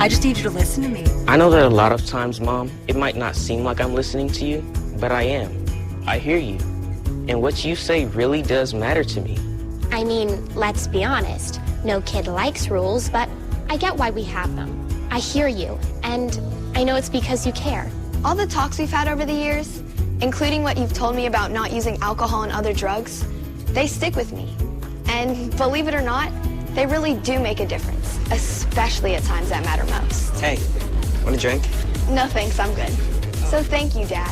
I just need you to listen to me. I know that a lot of times, Mom, it might not seem like I'm listening to you, but I am. I hear you. And what you say really does matter to me. I mean, let's be honest. No kid likes rules, but I get why we have them. I hear you, and I know it's because you care. All the talks we've had over the years, including what you've told me about not using alcohol and other drugs, they stick with me. And believe it or not, they really do make a difference, especially at times that matter most. Hey, want a drink? No thanks, I'm good. So thank you, Dad,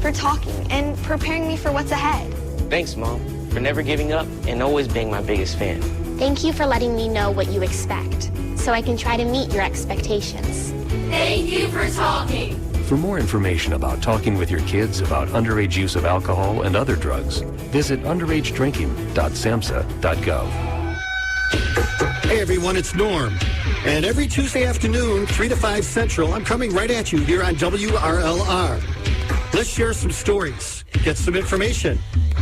for talking and preparing me for what's ahead. Thanks, Mom, for never giving up and always being my biggest fan. Thank you for letting me know what you expect, so I can try to meet your expectations. Thank you for talking. For more information about talking with your kids about underage use of alcohol and other drugs, visit underagedrinking.samhsa.gov. Hey everyone, it's Norm. And every Tuesday afternoon, 3 to 5 Central, I'm coming right at you here on WRLR. Let's share some stories, get some information,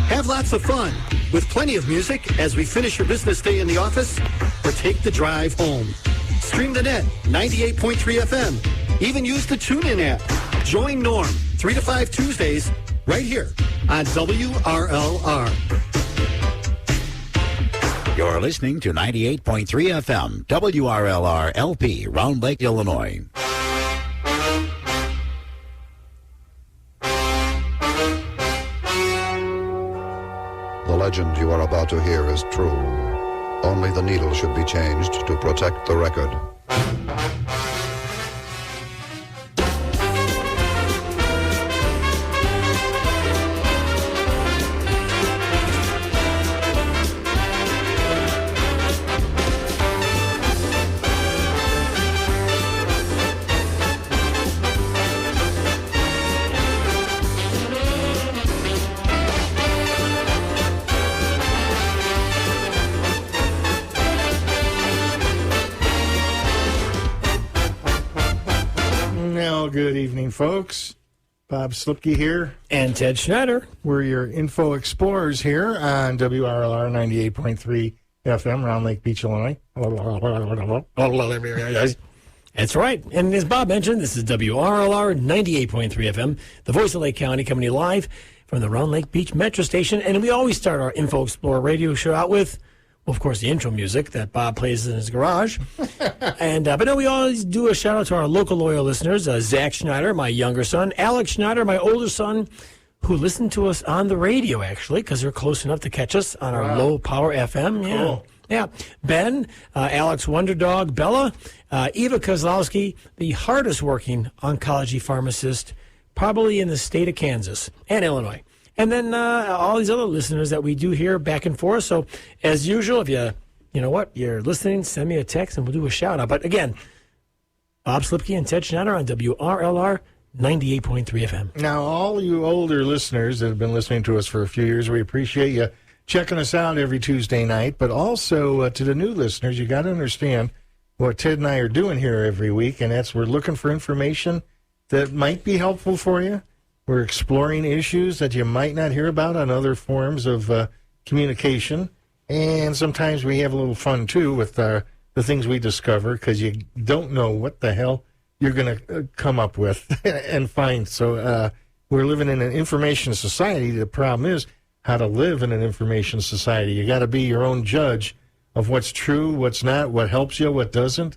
have lots of fun, with plenty of music as we finish your business day in the office or take the drive home. Stream the net, 98.3 FM. Even use the TuneIn app. Join Norm, 3 to 5 Tuesdays, right here on WRLR. You're listening to 98.3 FM, WRLR LP, Round Lake, Illinois. The legend you are about to hear is true. Only the needle should be changed to protect the record. Good evening, folks. Bob Slipke here. And Ted Schneider. We're your info explorers here on WRLR 98.3 FM, Round Lake Beach, Illinois. That's right. And as Bob mentioned, this is WRLR 98.3 FM, the voice of Lake County, coming to you live from the Round Lake Beach Metro Station. And we always start our Info Explorer radio show out with, well, of course, the intro music that Bob plays in his garage. And but no, we always do a shout out to our local loyal listeners, Zach Schneider, my younger son, Alex Schneider, my older son, who listen to us on the radio, actually, because they're close enough to catch us on our low power FM. Yeah. Cool. Yeah. Ben, Alex Wonderdog, Bella, Eva Kozlowski, the hardest working oncology pharmacist probably in the state of Kansas and Illinois. And then all these other listeners that we do here back and forth. So, as usual, if you know what, you're listening, send me a text and we'll do a shout out. But again, Bob Slipke and Ted Schneider on WRLR 98.3 FM. Now, all you older listeners that have been listening to us for a few years, we appreciate you checking us out every Tuesday night. But also to the new listeners, you got to understand what Ted and I are doing here every week, and that's we're looking for information that might be helpful for you. We're exploring issues that you might not hear about on other forms of communication. And sometimes we have a little fun, too, with the things we discover, because you don't know what the hell you're going to come up with and find. So we're living in an information society. The problem is how to live in an information society. You got to be your own judge of what's true, what's not, what helps you, what doesn't.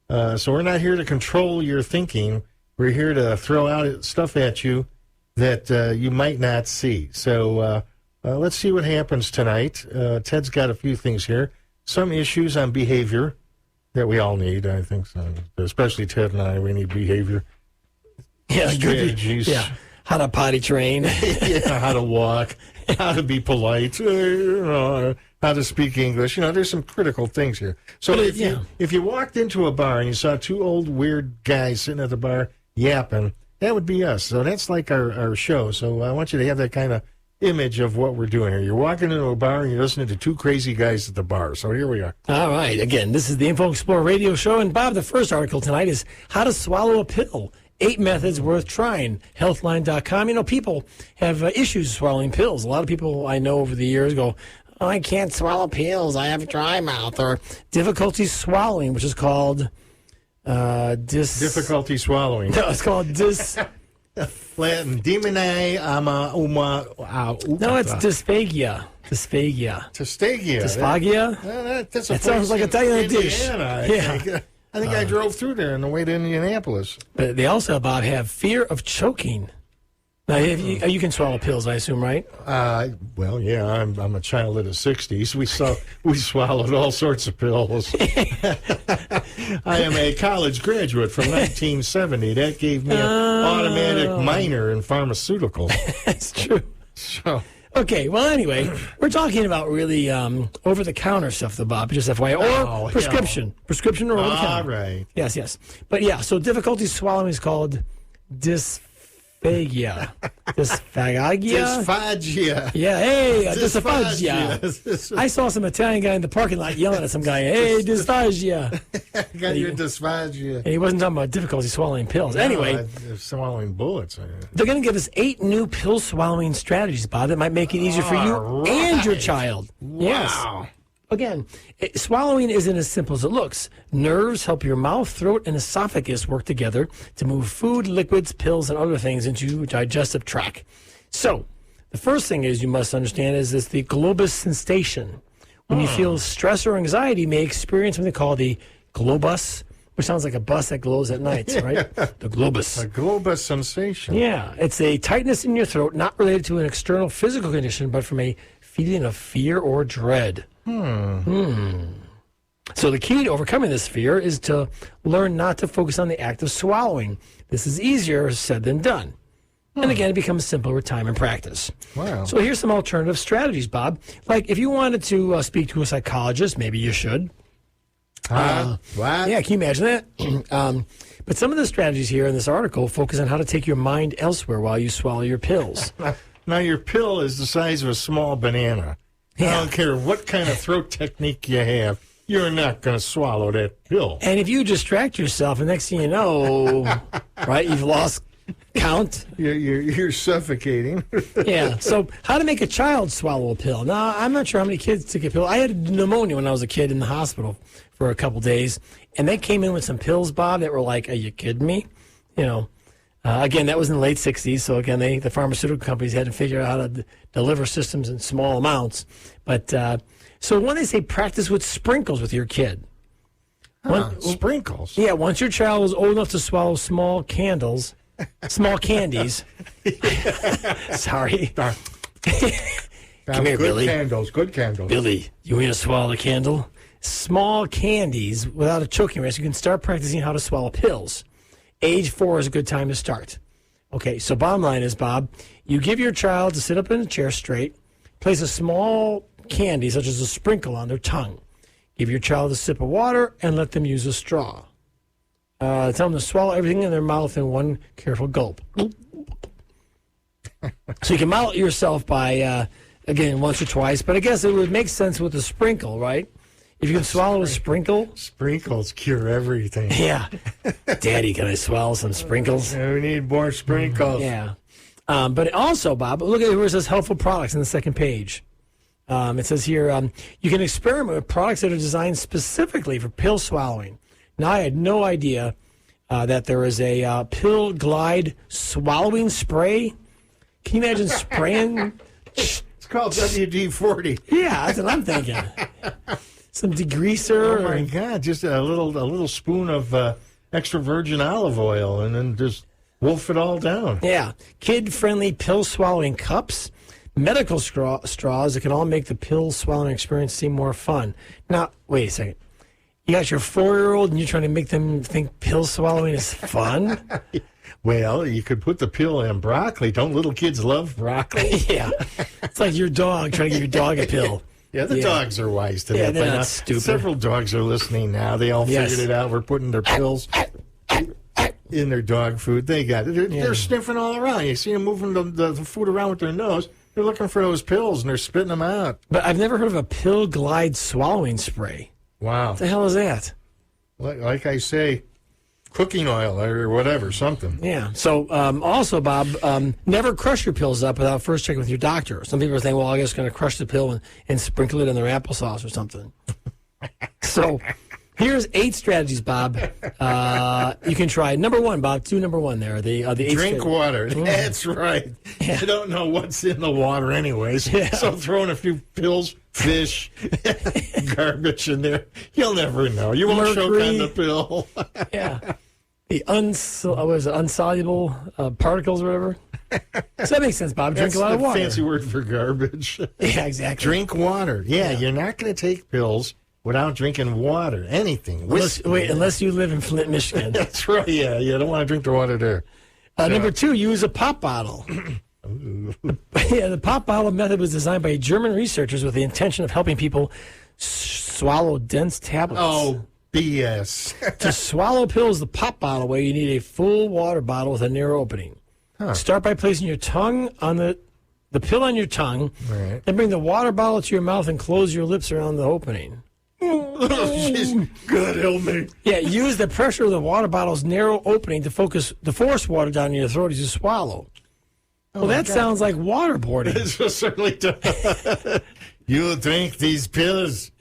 So we're not here to control your thinking. We're here to throw out stuff at you that you might not see. So let's see what happens tonight. Ted's got a few things here. Some issues on behavior that we all need, I think. So. Especially Ted and I, we need behavior. Yeah, strategies. Yeah, how to potty train. Yeah, how to walk, how to be polite, how to speak English. There's some critical things here. So if you walked into a bar and you saw two old weird guys sitting at the bar yapping, that would be us. So that's like our show. So I want you to have that kind of image of what we're doing here. You're walking into a bar and you're listening to two crazy guys at the bar. So here we are. All right. Again, this is the Info Explorer radio show. And Bob, the first article tonight is How to Swallow a Pill. 8 methods worth trying. Healthline.com. People have issues swallowing pills. A lot of people I know over the years go, oh, I can't swallow pills. I have dry mouth. Or difficulty swallowing, which is called Difficulty swallowing. No, it's called Latin. Demone ama uma. No, it's dysphagia. Dysphagia. Dysphagia? That sounds like Italian dish. I think I drove through there on the way to Indianapolis. But they also have fear of choking. Now, you can swallow pills, I assume, right? Well, yeah, I'm a child of the 60s. We swallowed all sorts of pills. I am a college graduate from 1970. That gave me an automatic minor in pharmaceuticals. That's true. So... Okay, well, anyway, we're talking about really over-the-counter stuff, though, Bob, just FYI, or prescription. Prescription or over-the-counter. All right. Yes. But, yeah, so difficulty swallowing is called dysphagia. Dysphagia. Yeah, hey, dysphagia. I saw some Italian guy in the parking lot yelling at some guy, hey, dysphagia. Got your dysphagia. And he wasn't talking about difficulty swallowing pills. Anyway. Swallowing bullets. They're going to give us 8 new pill swallowing strategies, Bob, that might make it easier for you and your child. Wow. Yes. Again, swallowing isn't as simple as it looks. Nerves help your mouth, throat, and esophagus work together to move food, liquids, pills, and other things into your digestive tract. So, the first thing is you must understand is the globus sensation. When you feel stress or anxiety, you may experience something called the globus, which sounds like a bus that glows at night, right? The globus. A globus sensation. Yeah, it's a tightness in your throat, not related to an external physical condition, but from a feeling of fear or dread. So the key to overcoming this fear is to learn not to focus on the act of swallowing. This is easier said than done. And again, it becomes simpler with time and practice. Wow. So here's some alternative strategies, Bob. Like if you wanted to speak to a psychologist, maybe you should. What? Yeah, can you imagine that? But some of the strategies here in this article focus on how to take your mind elsewhere while you swallow your pills. Now, your pill is the size of a small banana. Yeah. I don't care what kind of throat technique you have, you're not going to swallow that pill. And if you distract yourself, and next thing you know, right, you've lost count. You're suffocating. Yeah. So how to make a child swallow a pill? Now, I'm not sure how many kids took a pill. I had pneumonia when I was a kid in the hospital for a couple days, and they came in with some pills, Bob, that were like, are you kidding me? You know. Again, that was in the late 60s, so again, the pharmaceutical companies had to figure out how to deliver systems in small amounts. But so when they say practice with sprinkles with your kid. Sprinkles? Yeah, once your child is old enough to swallow small candies. Sorry. Come here, Billy. Good candles. Billy, you want to swallow a candle? Small candies without a choking risk. You can start practicing how to swallow pills. Age 4 is a good time to start. Okay, so bottom line is, Bob, you give your child to sit up in a chair straight, place a small candy, such as a sprinkle, on their tongue. Give your child a sip of water and let them use a straw. Tell them to swallow everything in their mouth in one careful gulp. So you can model it yourself by, again, once or twice, but I guess it would make sense with a sprinkle, right? If you can swallow a sprinkle. Sprinkles cure everything. Yeah. Daddy, can I swallow some sprinkles? Yeah, we need more sprinkles. Yeah. But also, Bob, look at where it says helpful products on the second page. It says here, you can experiment with products that are designed specifically for pill swallowing. Now, I had no idea that there is a pill glide swallowing spray. Can you imagine spraying? It's called WD-40. Yeah, that's what I'm thinking. Some degreaser. Oh my God! Just a little spoon of extra virgin olive oil, and then just wolf it all down. Yeah, kid-friendly pill swallowing cups, medical straws that can all make the pill swallowing experience seem more fun. Now, wait a second. You got your 4-year-old, and you're trying to make them think pill swallowing is fun? Well, you could put the pill in broccoli. Don't little kids love broccoli? Yeah, it's like your dog trying to give your dog a pill. Yeah, the dogs are wise to that. Yeah, they're by not now. stupid. Several dogs are listening now. They all figured it out. We're putting their pills in their dog food. They got it. They're sniffing all around. You see them moving the food around with their nose. They're looking for those pills, and they're spitting them out. But I've never heard of a pill glide swallowing spray. Wow. What the hell is that? Like I say, cooking oil or whatever, something. Yeah. So also, Bob, never crush your pills up without first checking with your doctor. Some people are thinking, well, I'm just going to crush the pill and sprinkle it in their applesauce or something. So Here's 8 strategies, Bob. You can try. Number 1, Bob. Do number 1 there. The 8 Drink water. That's right. Yeah. You don't know what's in the water anyways. Yeah. So throwing a few pills, fish, garbage in there, you'll never know. You won't choke on the pill. Yeah. The unsoluble particles or whatever. So that makes sense, Bob. Drink a lot of water. Fancy word for garbage. Yeah, exactly. Drink water. Yeah, you're not going to take pills without drinking water. Anything. Unless you live in Flint, Michigan. That's right. Yeah, you don't want to drink the water there. Number 2, use a pop bottle. Yeah, the pop bottle method was designed by German researchers with the intention of helping people swallow dense tablets. Oh, BS. To swallow pills the pop bottle way, you need a full water bottle with a narrow opening. Huh. Start by placing your tongue on the pill on your tongue, right. Then bring the water bottle to your mouth and close your lips around the opening. Oh, jeez. God help me. Yeah, use the pressure of the water bottle's narrow opening to force water down your throat as you swallow. Well, that sounds like waterboarding. It certainly does. You drink these pills,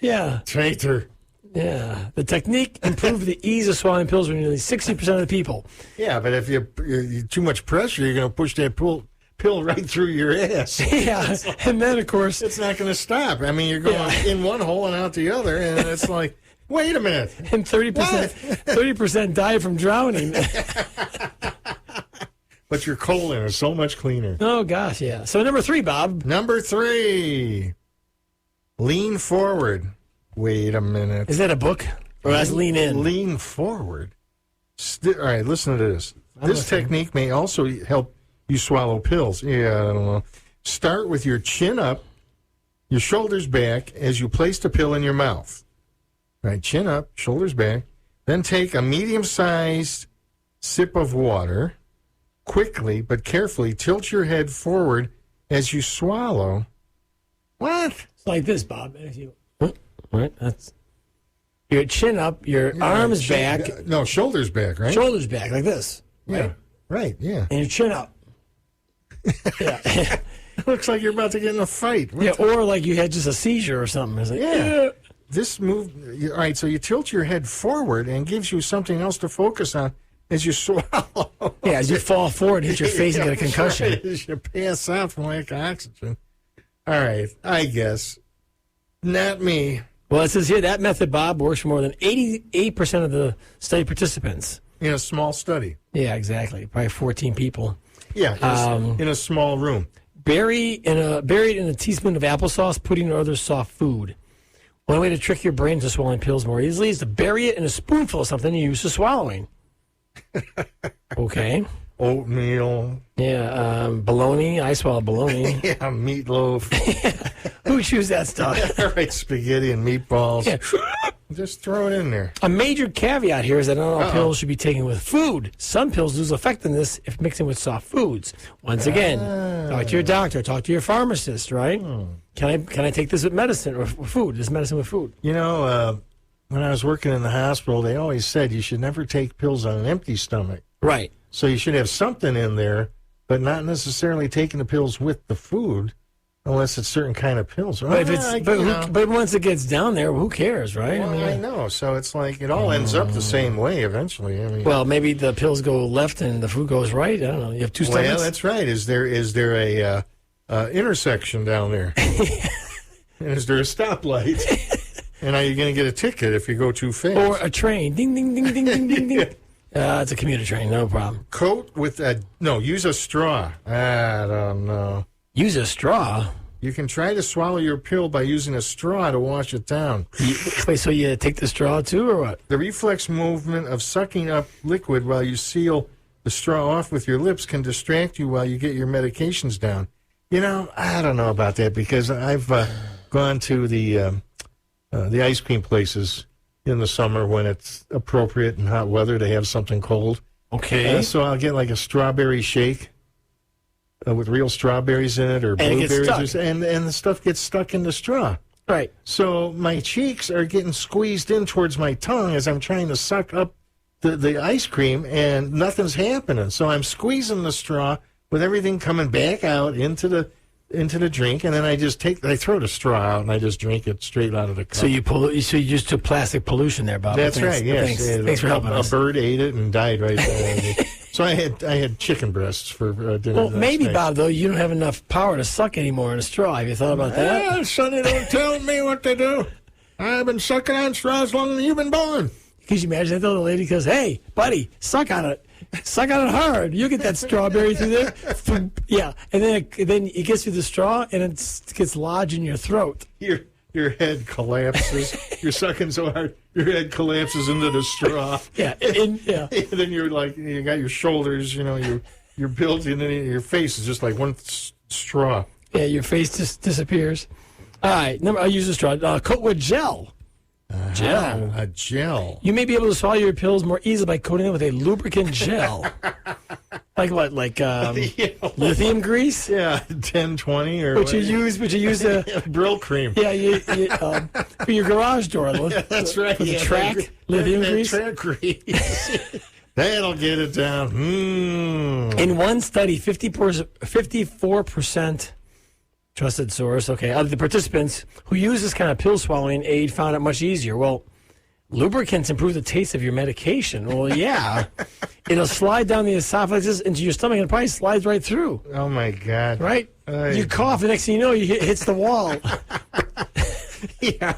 traitor. Yeah, the technique improved the ease of swallowing pills for nearly 60% of the people. Yeah, but if you're too much pressure, you're going to push that pill right through your ass. Yeah, and then, of course... It's not going to stop. I mean, you're going in one hole and out the other, and it's like, wait a minute. And 30% die from drowning. But your colon is so much cleaner. Oh, gosh, yeah. So number 3, Bob. Number 3, lean forward. Wait a minute. Is that a book? Or that's lean in? Lean forward. All right, listen to this. This technique may also help you swallow pills. Yeah, I don't know. Start with your chin up, your shoulders back as you place the pill in your mouth. All right, chin up, shoulders back. Then take a medium-sized sip of water. Quickly but carefully tilt your head forward as you swallow. What? It's like this, Bob. Right, that's your chin up, your arms back. No, shoulders back, right? Shoulders back, like this. Yeah, right, yeah. And your chin up. Yeah. It looks like you're about to get in a fight. Or like you had just a seizure or something. It's like, yeah. This move, all right, so you tilt your head forward and gives you something else to focus on as you swallow. Yeah, as you fall forward, hit your face and get a concussion. Right, as you pass out from lack of oxygen. All right, I guess. Not me. Well, it says here that method, Bob, works for more than 88% of the study participants. In a small study. Yeah, exactly. Probably 14 people. Yeah, in a small room. Buried in a teaspoon of applesauce, pudding, or other soft food. One way to trick your brain to swallowing pills more easily is to bury it in a spoonful of something you're used to swallowing. Okay. Oatmeal. Yeah, bologna. I swallow bologna. Yeah, meatloaf. Who chews that stuff? All right, spaghetti and meatballs. Yeah. Just throw it in there. A major caveat here is that not all pills should be taken with food. Some pills lose effectiveness if mixing with soft foods. Once again, talk to your doctor, talk to your pharmacist, right? Can I take this with medicine or food? Is medicine with food? You know, when I was working in the hospital, they always said you should never take pills on an empty stomach. Right. So you should have something in there, but not necessarily taking the pills with the food. Unless it's certain kind of pills. But once it gets down there, who cares, right? Well, I know. So it's like it all ends up the same way eventually. I mean, well, maybe the pills go left and the food goes right. I don't know. You have two stomachs. Well, that's right. Is there a intersection down there? And is there a stoplight? And are you going to get a ticket if you go too fast? Or a train. Ding, ding, ding, ding, ding, ding, ding. It's a commuter train. No problem. Use a straw. I don't know. Use a straw? You can try to swallow your pill by using a straw to wash it down. Wait, so you take the straw too, or what? The reflex movement of sucking up liquid while you seal the straw off with your lips can distract you while you get your medications down. You know, I don't know about that because I've gone to the ice cream places in the summer when it's appropriate and hot weather to have something cold. Okay. So I'll get like a strawberry shake. With real strawberries in it or blueberries, and the stuff gets stuck in the straw. Right. So my cheeks are getting squeezed in towards my tongue as I'm trying to suck up the ice cream, and nothing's happening. So I'm squeezing the straw with everything coming back out into into the drink, and then I throw the straw out, and I just drink it straight out of the cup. So you just took plastic pollution there, Bob. That's right. Yes. Thanks for helping us. A bird ate it and died right there. So I had chicken breasts for dinner. Well, maybe, Bob, though, you don't have enough power to suck anymore in a straw. Have you thought about that? Yeah, Sonny, don't tell me what to do. I've been sucking on straws longer than you've been born. Could you imagine that, though? The lady goes, hey, buddy, suck on it. Suck on it hard. You get that strawberry through there. Yeah, and then it gets through the straw, and it gets lodged in your throat. Your head collapses. You're sucking so hard, your head collapses into the straw. Yeah, and then you're like, you got your shoulders, you're built, and then your face is just like one straw. Yeah, your face just disappears. All right, I'll use a straw. Coat with gel. Gel. A gel. You may be able to swallow your pills more easily by coating them with a lubricant gel. Like what? Like lithium grease? Yeah, 1020 or Which you use Brill cream. Yeah, for your garage door. Yeah, that's right. For the track, lithium grease. Track grease. That'll get it down. In one study, 54% trusted source, okay, of the participants who use this kind of pill swallowing aid found it much easier. Well, lubricants improve the taste of your medication. Well, yeah. It'll slide down the esophagus into your stomach and it probably slides right through. Oh, my God. Right? You cough, the next thing you know, it hits the wall. Yeah.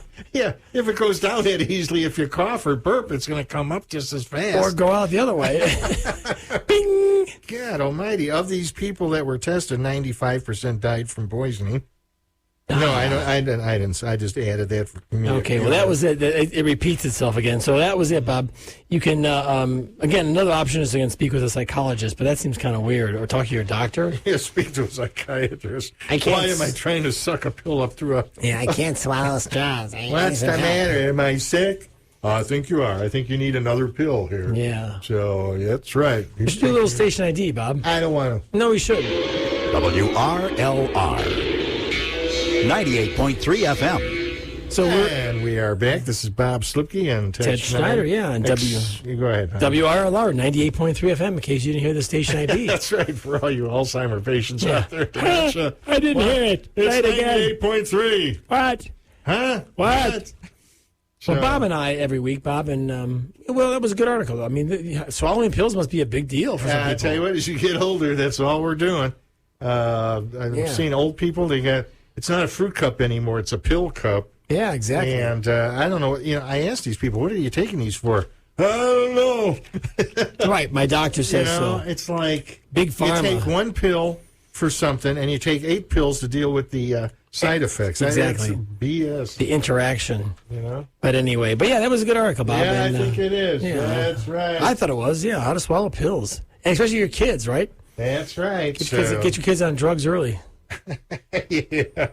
If it goes down that easily, if you cough or burp, it's going to come up just as fast. Or go out the other way. Bing! God almighty. Of these people that were tested, 95% died from poisoning. No, I didn't. I just added that. Okay, well, that was it. It repeats itself again. So that was it, Bob. You can, again, another option is to speak with a psychologist, but that seems kind of weird. Or talk to your doctor. Yeah, speak to a psychiatrist. Why am I trying to suck a pill up through a... Yeah, I can't swallow straws. What's the matter? Am I sick? I think you are. I think you need another pill here. Yeah. So, that's right. You should do a little station ID, Bob. I don't want to. No, we shouldn't. WRLR. 98.3 FM. So and we are back. This is Bob Slipke and Ted Schneider. Yeah, and you go ahead. WRLR 98.3 FM. In case you didn't hear the station ID. That's right. For all you Alzheimer patients out there. I didn't hear it. It's 98.3. What? Huh? What? Well, Bob and I every week, Bob, and that was a good article. I mean, swallowing pills must be a big deal for some people. I tell you what, as you get older, that's all we're doing. I've seen old people. It's not a fruit cup anymore. It's a pill cup. Yeah, exactly. And I don't know. I asked these people, what are you taking these for? I don't know. Right. My doctor says so. It's like Big Pharma. You take one pill for something, and you take 8 pills to deal with the side effects. Exactly. That's BS. The interaction. But anyway. But yeah, that was a good article, Bob. Yeah, I think it is. Yeah. That's right. I thought it was. Yeah, how to swallow pills. And especially your kids, right? That's right. Get your kids on drugs early. Yeah.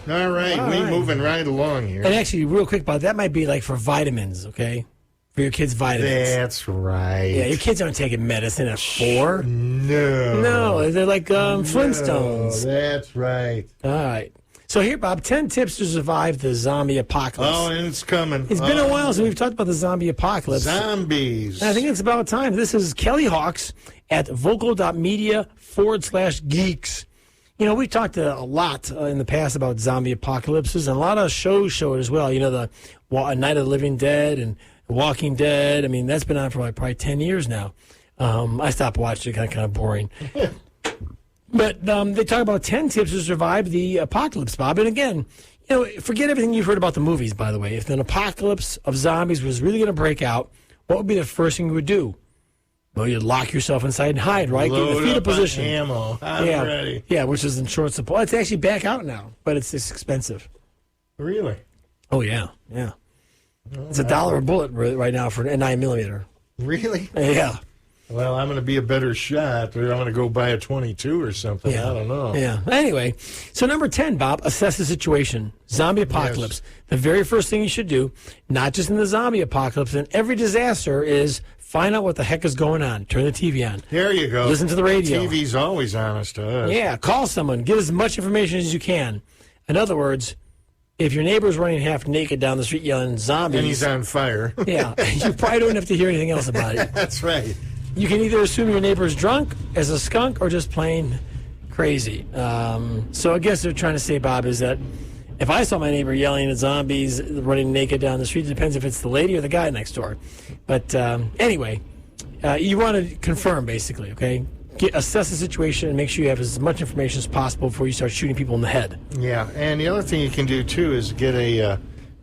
All right, we're moving right along here. And actually, real quick, Bob, that might be like for vitamins, okay? For your kids' vitamins. That's right. Yeah, your kids aren't taking medicine at 4. No, they're like Flintstones. That's right. All right. So here, Bob, 10 tips to survive the zombie apocalypse. Oh, and it's coming. It's been a while since we've talked about the zombie apocalypse. Zombies. And I think it's about time. This is Kelly Hawks at vocal.media/geeks. We talked a lot in the past about zombie apocalypses, and a lot of shows show it as well. The Night of the Living Dead and Walking Dead. I mean, that's been on for probably 10 years now. I stopped watching it, kind of boring. But they talk about 10 tips to survive the apocalypse, Bob. And again, forget everything you've heard about the movies, by the way. If an apocalypse of zombies was really going to break out, what would be the first thing you would do? Well, you'd lock yourself inside and hide, right? Get in the fetal position. Ammo. I'm ready. Yeah, which is in short supply. It's actually back out now, but it's expensive. Really? Oh, yeah. Yeah. It's $1 a bullet right now for a 9mm. Really? Yeah. Well, I'm going to be a better shot, or I'm going to go buy a 22 or something. Yeah. I don't know. Yeah. Anyway, so number 10, Bob, assess the situation. Zombie apocalypse. Yes. The very first thing you should do, not just in the zombie apocalypse, in every disaster, is find out what the heck is going on. Turn the TV on. There you go. Listen to the radio. TV's always honest to us. Yeah. Call someone. Get as much information as you can. In other words, if your neighbor's running half naked down the street yelling zombies. And he's on fire. Yeah. You probably don't have to hear anything else about it. That's right. you can either assume your neighbor's drunk as a skunk or just plain crazy. So I guess they're trying to say, Bob, is that if I saw my neighbor yelling at zombies running naked down the street, it depends if it's the lady or the guy next door. But anyway, you want to confirm, basically, okay? Assess the situation and make sure you have as much information as possible before you start shooting people in the head. Yeah, and the other thing you can do, too, is get a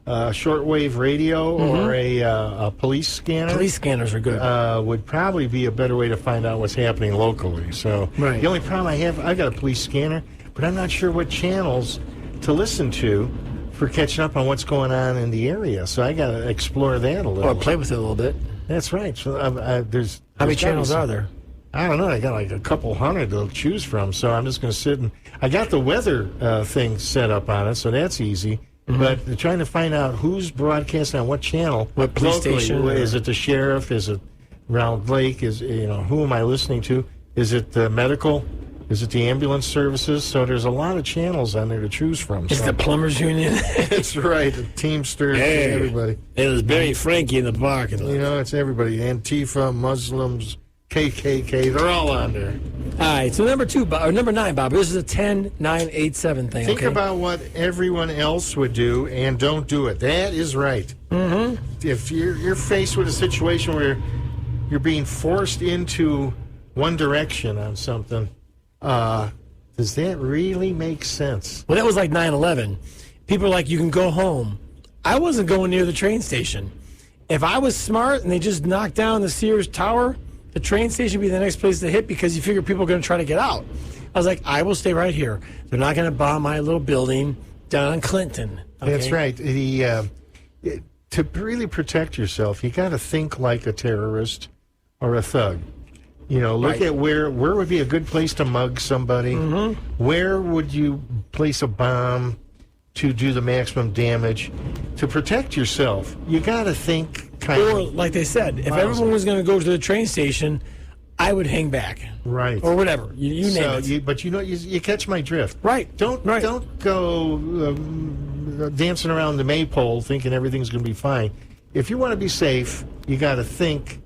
shortwave radio or a police scanner. Police scanners are good. Would probably be a better way to find out what's happening locally. So the only problem I got a police scanner, but I'm not sure what channels to listen to for catching up on what's going on in the area. So I got to explore that a little. Or play with it a little bit. That's right. So there's how many channels are there? I don't know. I got like a couple hundred to choose from. So I'm just going to sit and I got the weather thing set up on it, so that's easy. But trying to find out who's broadcasting on what channel, what police locally. station, is it the sheriff? Is it Round Lake? Who am I listening to? Is it the medical? Is it the ambulance services? So there's a lot of channels on there to choose from. Is the plumbers union? That's right. The Teamsters, everybody. It was Barry Frankie in the parking lot. It's everybody. Antifa, Muslims, KKK, they're all on there. All right, so number 9, Bob. This is a 10-9-8-7 thing. Think about what everyone else would do and don't do it. That is right. Mm-hmm. If you're faced with a situation where you're being forced into one direction on something, does that really make sense? Well, that was like 9/11. People are like, you can go home. I wasn't going near the train station. If I was smart and they just knocked down the Sears Tower, the train station would be the next place to hit because you figure people are going to try to get out. I was like, I will stay right here. They're not going to bomb my little building down in Clinton. Okay? That's right. To really protect yourself, you got to think like a terrorist or a thug. Look at where would be a good place to mug somebody. Mm-hmm. Where would you place a bomb to do the maximum damage? To protect yourself, you got to think Or, like they said, if everyone was going to go to the train station, I would hang back. Right. Or whatever. You name it. But you catch my drift. Right. Don't go dancing around the maypole thinking everything's going to be fine. If you want to be safe, you got to think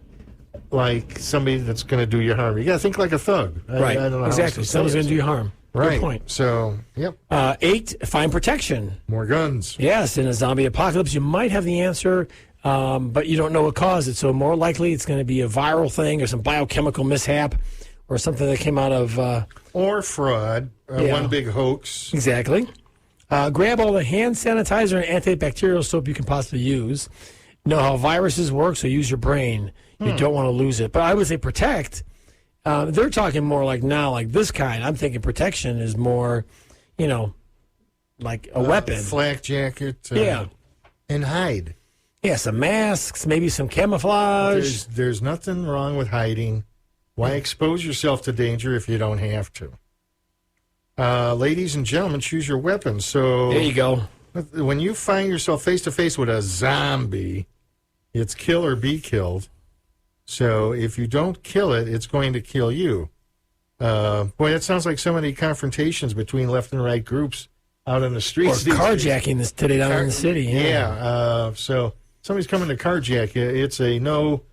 like somebody that's going to do you harm. You got to think like a thug. Right. I don't know exactly. Someone's going to do you harm. Right. Good point. So, yep. 8, find protection. More guns. Yes, in a zombie apocalypse, you might have the answer, but you don't know what caused it. So more likely it's going to be a viral thing or some biochemical mishap or something that came out of... or fraud. One big hoax. Exactly. Grab all the hand sanitizer and antibacterial soap you can possibly use. Know how viruses work, so use your brain. You don't want to lose it. But I would say protect. They're talking more like now, like this kind. I'm thinking protection is more, like a weapon. Flak jacket. And hide. Yeah, some masks, maybe some camouflage. There's nothing wrong with hiding. Why expose yourself to danger if you don't have to? Ladies and gentlemen, choose your weapons. So there you go. When you find yourself face to face with a zombie, it's kill or be killed. So if you don't kill it, it's going to kill you. Boy, that sounds like so many confrontations between left and right groups out on the streets. Or carjacking this today down in the city. Yeah. So somebody's coming to carjack you. It's a no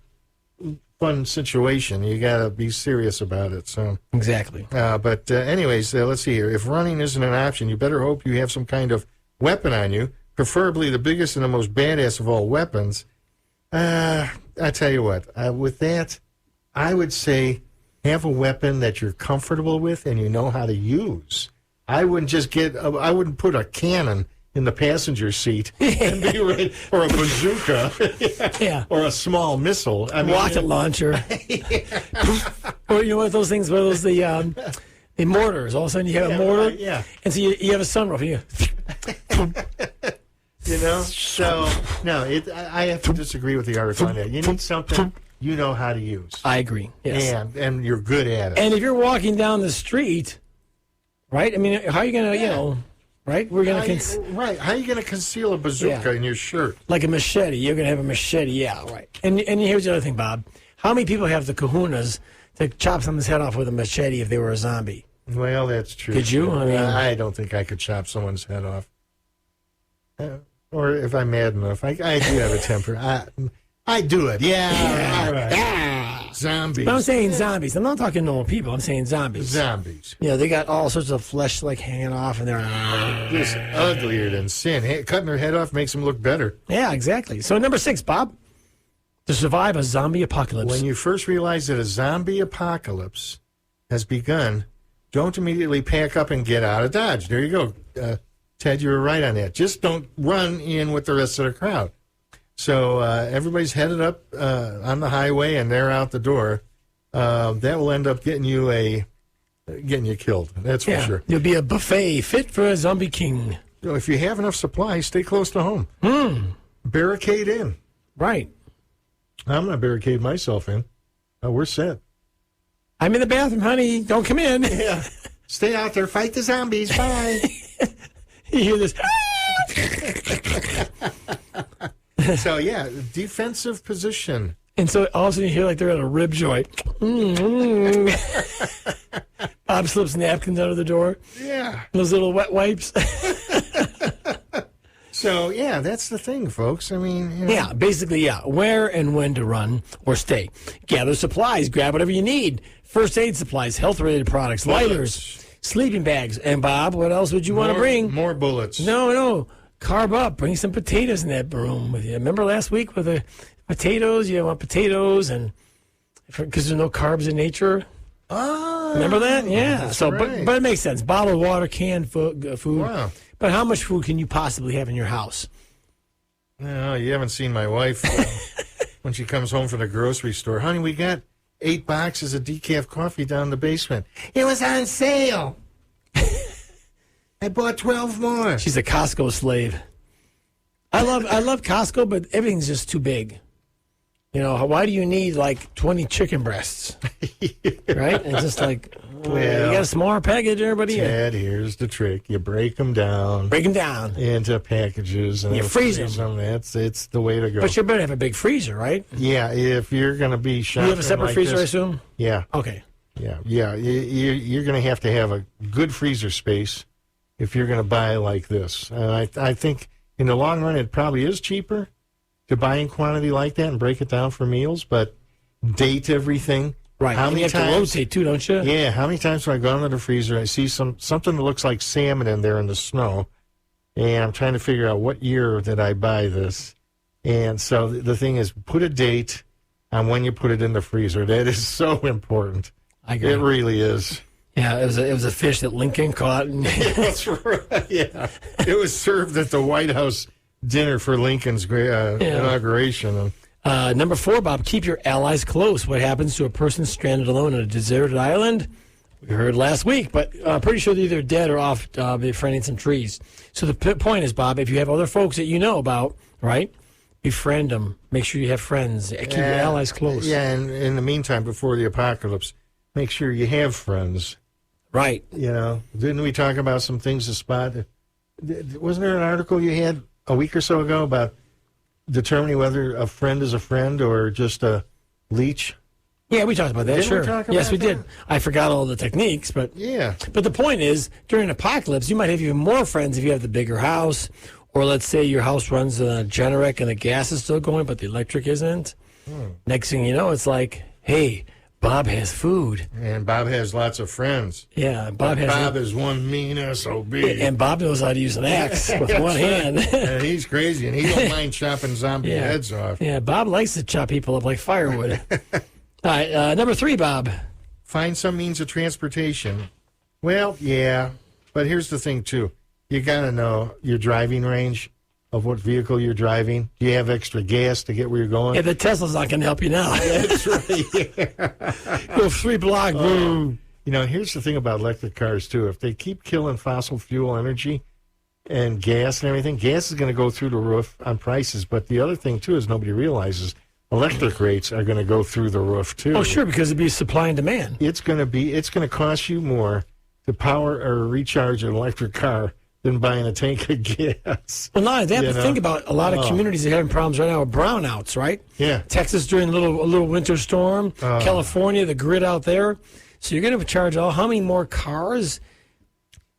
fun situation. You got to be serious about it. So exactly. But anyways, let's see here. If running isn't an option, you better hope you have some kind of weapon on you, preferably the biggest and the most badass of all weapons. I tell you what, with that, I would say have a weapon that you're comfortable with and you know how to use. I wouldn't just I wouldn't put a cannon in the passenger seat and be ready, or a bazooka, or a small missile. Rocket launcher. Or you know what those things were? Those the mortars. All of a sudden you have a mortar, and so you have a sunroof. And So no, I have to disagree with the article on that. You need something you know how to use. I agree. Yes, and you're good at it. And if you're walking down the street, right? I mean, how are you going to, right? We're going to right. How are you going to conceal a bazooka in your shirt? Like a machete. You're going to have a machete. Yeah, right. And here's the other thing, Bob. How many people have the kahunas to chop someone's head off with a machete if they were a zombie? Well, that's true. Could you? I mean, I don't think I could chop someone's head off. Or if I'm mad enough, I do have a temper. I do it. Yeah. All right. Zombies. But I'm saying zombies. I'm not talking normal people. I'm saying zombies. Zombies. Yeah, they got all sorts of flesh like hanging off, and they're Just uglier than sin. Cutting their head off makes them look better. Yeah, exactly. So number 6, Bob, to survive a zombie apocalypse. When you first realize that a zombie apocalypse has begun, don't immediately pack up and get out of Dodge. There you go. Ted, you were right on that. Just don't run in with the rest of the crowd. So everybody's headed up on the highway, and they're out the door. That will end up getting you killed. That's for sure. You'll be a buffet fit for a zombie king. So if you have enough supplies, stay close to home. Barricade in. Right. I'm going to barricade myself in. We're set. I'm in the bathroom, honey. Don't come in. Yeah. Stay out there. Fight the zombies. Bye. You hear this? So, yeah, defensive position. And so all of a sudden you hear like they're at a rib joint. Bob slips napkins under the door. Yeah. Those little wet wipes. So, yeah, that's the thing, folks. I mean, Yeah, basically, yeah. Where and when to run or stay. Gather supplies. Grab whatever you need. First aid supplies, health-related products, lighters, sleeping bags. And, Bob, what else would you want to bring? More bullets. No. Carb up. Bring some potatoes in that room with you. Remember last week with the potatoes? You want potatoes and because there's no carbs in nature. Oh, remember that? Yeah. That's So, right. but it makes sense. Bottled water, canned food. Wow. But how much food can you possibly have in your house? No, you haven't seen my wife when she comes home from the grocery store. Honey, we got 8 boxes of decaf coffee down in the basement. It was on sale. I bought 12 more. She's a Costco slave. I love Costco, but everything's just too big. You know, why do you need like 20 chicken breasts? Right? It's just like, you got a smaller package, everybody. Ted, here's the trick. You break them down. Into packages. And You then freeze them. It's the way to go. But you better have a big freezer, right? Yeah, if you're going to be shopping You have a separate like freezer, this, I assume? Yeah. Okay. Yeah. You're going to have a good freezer space if you're going to buy like this. I think in the long run, it probably is cheaper to buy in quantity like that and break it down for meals, but date everything. Right. How and many you have times? to rotate too, don't you? Yeah. How many times when I go into the freezer, I see something that looks like salmon in there in the snow, and I'm trying to figure out what year did I buy this. And so the thing is, put a date on when you put it in the freezer. That is so important. I agree. It really is. Yeah, it was a fish that Lincoln caught. That's right. Yeah, it was served at the White House dinner for Lincoln's inauguration. Number 4, Bob, keep your allies close. What happens to a person stranded alone on a deserted island? We heard last week, but pretty sure they're either dead or off befriending some trees. So the point is, Bob, if you have other folks that you know about, right, befriend them. Make sure you have friends. Keep your allies close. Yeah, and in the meantime, before the apocalypse, make sure you have friends. Right. You know, didn't we talk about some things to spot? Wasn't there an article you had a week or so ago about determining whether a friend is a friend or just a leech? Yeah, we talked about that. Didn't sure. we talk Yes, about we that? did. I forgot all the techniques, but Yeah. But the point is, during an apocalypse, you might have even more friends if you have the bigger house, or let's say your house runs a Generac and the gas is still going, but the electric isn't. Next thing you know, it's like, hey, Bob has food. And Bob has lots of friends. Yeah, Bob is one mean SOB. And Bob knows how to use an axe with one hand. And he's crazy, and he don't mind chopping zombie heads off. Yeah, Bob likes to chop people up like firewood. All right, number 3, Bob. Find some means of transportation. Well, yeah, but here's the thing, too. You got to know your driving range of what vehicle you're driving. Do you have extra gas to get where you're going? Yeah, the Tesla's not going to help you now. That's right. Yeah. Go 3 block, boom. You know, here's the thing about electric cars, too. If they keep killing fossil fuel energy and gas and everything, gas is going to go through the roof on prices. But the other thing, too, is nobody realizes electric rates are going to go through the roof, too. Oh, sure, because it'd be supply and demand. It's going to cost you more to power or recharge an electric car than buying a tank of gas. Well, not only that, You but know? think about a lot of communities that are having problems right now with brownouts, right? Yeah. Texas during a little winter storm, California, the grid out there. So you're going to charge how many more cars?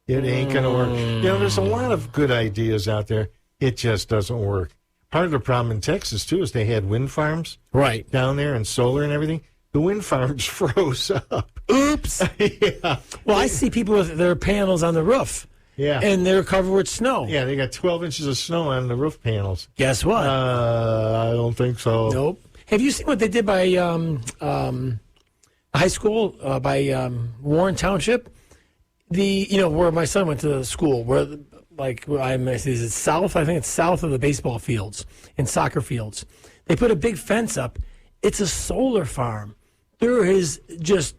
It ain't going to work. You know, there's a lot of good ideas out there. It just doesn't work. Part of the problem in Texas, too, is they had wind farms Right. down there and solar and everything. the wind farms froze up. Oops. Yeah. Well, I see people with their panels on the roof. Yeah. And they're covered with snow. Yeah, they got 12 inches of snow on the roof panels. Guess what? I don't think so. Nope. Have you seen what they did by high school, by Warren Township? Where my son went to school, is it south? I think it's south of the baseball fields and soccer fields. They put a big fence up. It's a solar farm. There is just,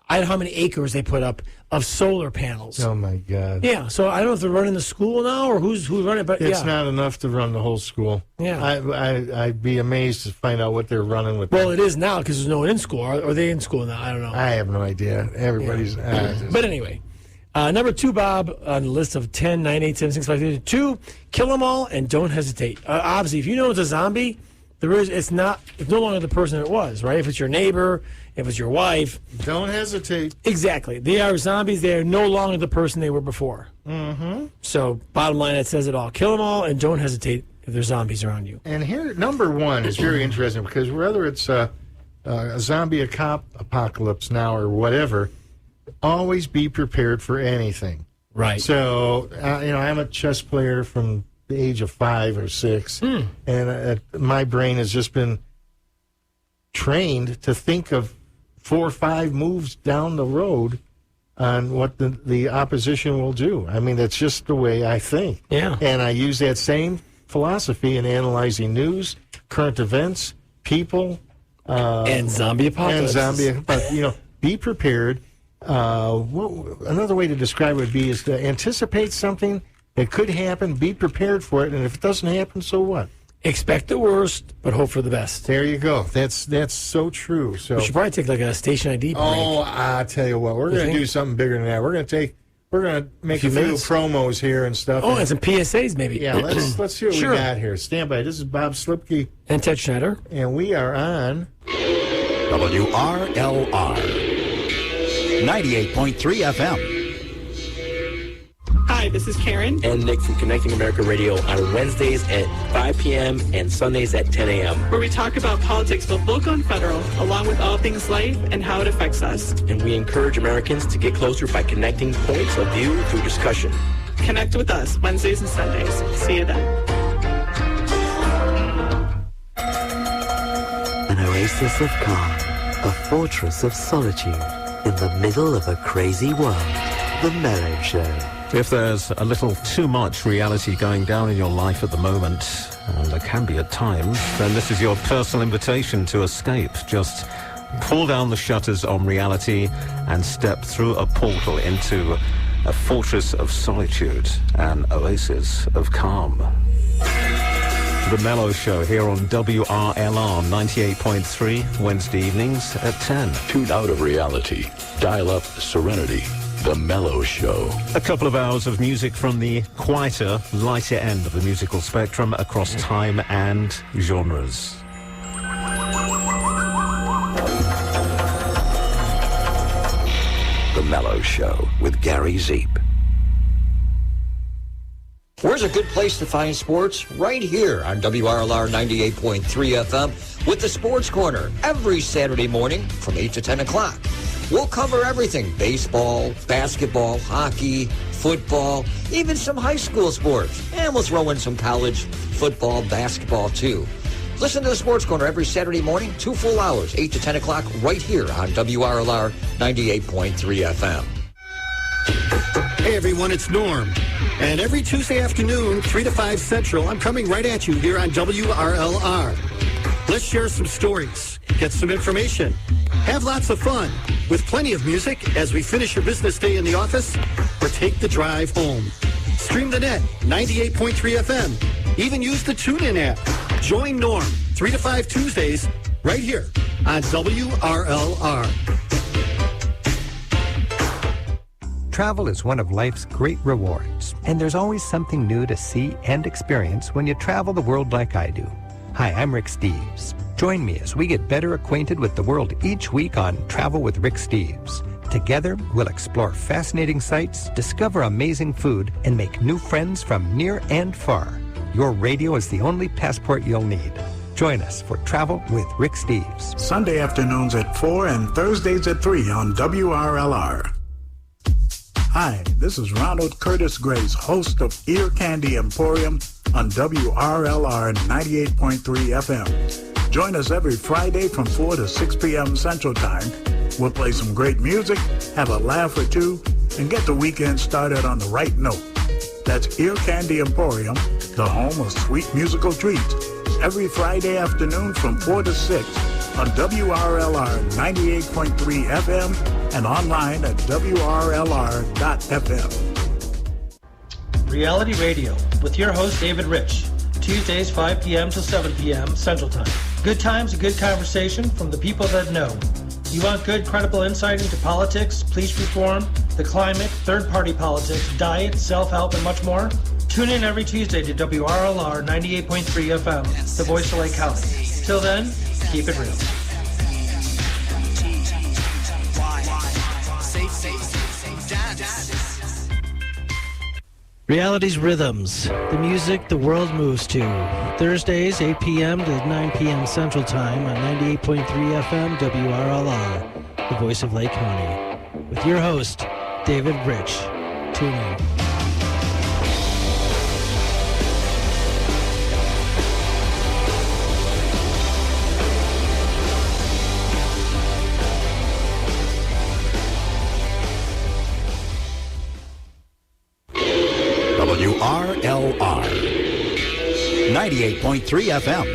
I don't know how many acres they put up of solar panels. Oh, my God. Yeah, so I don't know if they're running the school now or who's running it, but it's not enough to run the whole school. Yeah. I'd be amazed to find out what they're running with. Well, it is now because there's no one in school. Are they in school now? I don't know. I have no idea. Everybody's... But anyway, number 2, Bob, on the list of 10, 9, 8, 7, 6, 5, 3, 2, kill them all and don't hesitate. Obviously, if you know it's a zombie, it's no longer the person it was, right? If it's your neighbor, if it's your wife. Don't hesitate. Exactly. They are zombies. They are no longer the person they were before. Mm-hmm. So, bottom line, it says it all. Kill them all and don't hesitate if there's zombies around you. And here, number 1 is very interesting because whether it's a zombie apocalypse now or whatever, always be prepared for anything. Right. So, I'm a chess player from the age of 5 or 6, and my brain has just been trained to think of 4 or 5 moves down the road on what the opposition will do. I mean, that's just the way I think. Yeah. And I use that same philosophy in analyzing news, current events, people, and zombie apocalypse. Be prepared. Another way to describe it would be is to anticipate something that could happen, be prepared for it, and if it doesn't happen, so what? Expect the worst, but hope for the best. There you go. That's so true. So we should probably take like a station ID break. Oh, I tell you what, we're going to do something bigger than that. We're going to make a few promos here and stuff. Oh, and some PSAs maybe. Yeah, let's see what we got here. Stand by. This is Bob Slipke and Ted Schneider, and we are on WRLR 98.3 FM. Hi, this is Karen. And Nick from Connecting America Radio on Wednesdays at 5 p.m. and Sundays at 10 a.m. Where we talk about politics, both local and federal, along with all things life and how it affects us. And we encourage Americans to get closer by connecting points of view through discussion. Connect with us Wednesdays and Sundays. See you then. An oasis of calm, a fortress of solitude, in the middle of a crazy world. The Mellow Show. If there's a little too much reality going down in your life at the moment, and there can be at times, then this is your personal invitation to escape. Just pull down the shutters on reality and step through a portal into a fortress of solitude, an oasis of calm. The Mellow Show here on WRLR 98.3, Wednesday evenings at 10. Tune out of reality. Dial up serenity. The Mellow Show. A couple of hours of music from the quieter, lighter end of the musical spectrum across time and genres. The Mellow Show with Gary Zeep. Where's a good place to find sports? Right here on WRLR 98.3 FM with the Sports Corner every Saturday morning from 8 to 10 o'clock. We'll cover everything: baseball, basketball, hockey, football, even some high school sports. And we'll throw in some college football, basketball, too. Listen to the Sports Corner every Saturday morning, 2 full hours, 8 to 10 o'clock, right here on WRLR 98.3 FM. Hey, everyone, it's Norm. And every Tuesday afternoon, 3 to 5 Central, I'm coming right at you here on WRLR. Let's share some stories, get some information, have lots of fun, with plenty of music as we finish your business day in the office or take the drive home. Stream the net, 98.3 FM. Even use the TuneIn app. Join Norm, 3 to 5 Tuesdays, right here on WRLR. Travel is one of life's great rewards, and there's always something new to see and experience when you travel the world like I do. Hi, I'm Rick Steves. Join me as we get better acquainted with the world each week on Travel with Rick Steves. Together, we'll explore fascinating sights, discover amazing food, and make new friends from near and far. Your radio is the only passport you'll need. Join us for Travel with Rick Steves. Sunday afternoons at 4 and Thursdays at 3 on WRLR. Hi, this is Ronald Curtis Grace, host of Ear Candy Emporium on WRLR 98.3 FM. Join us every Friday from 4 to 6 p.m. Central Time. We'll play some great music, have a laugh or two, and get the weekend started on the right note. That's Ear Candy Emporium, the home of sweet musical treats, every Friday afternoon from 4 to 6 on WRLR 98.3 FM and online at WRLR.FM. Reality Radio with your host David Rich. Tuesdays 5 p.m. to 7 p.m. Central Time. Good times and good conversation from the people that know. You want good, credible insight into politics, police reform, the climate, third-party politics, diet, self-help, and much more? Tune in every Tuesday to WRLR 98.3 FM, the voice of Lake County. Till then, keep it real. Reality's Rhythms, the music the world moves to. Thursdays, 8 p.m. to 9 p.m. Central Time on 98.3 FM WRLR, the voice of Lake County. With your host, David Rich. Tune in. WRLR 98.3 FM.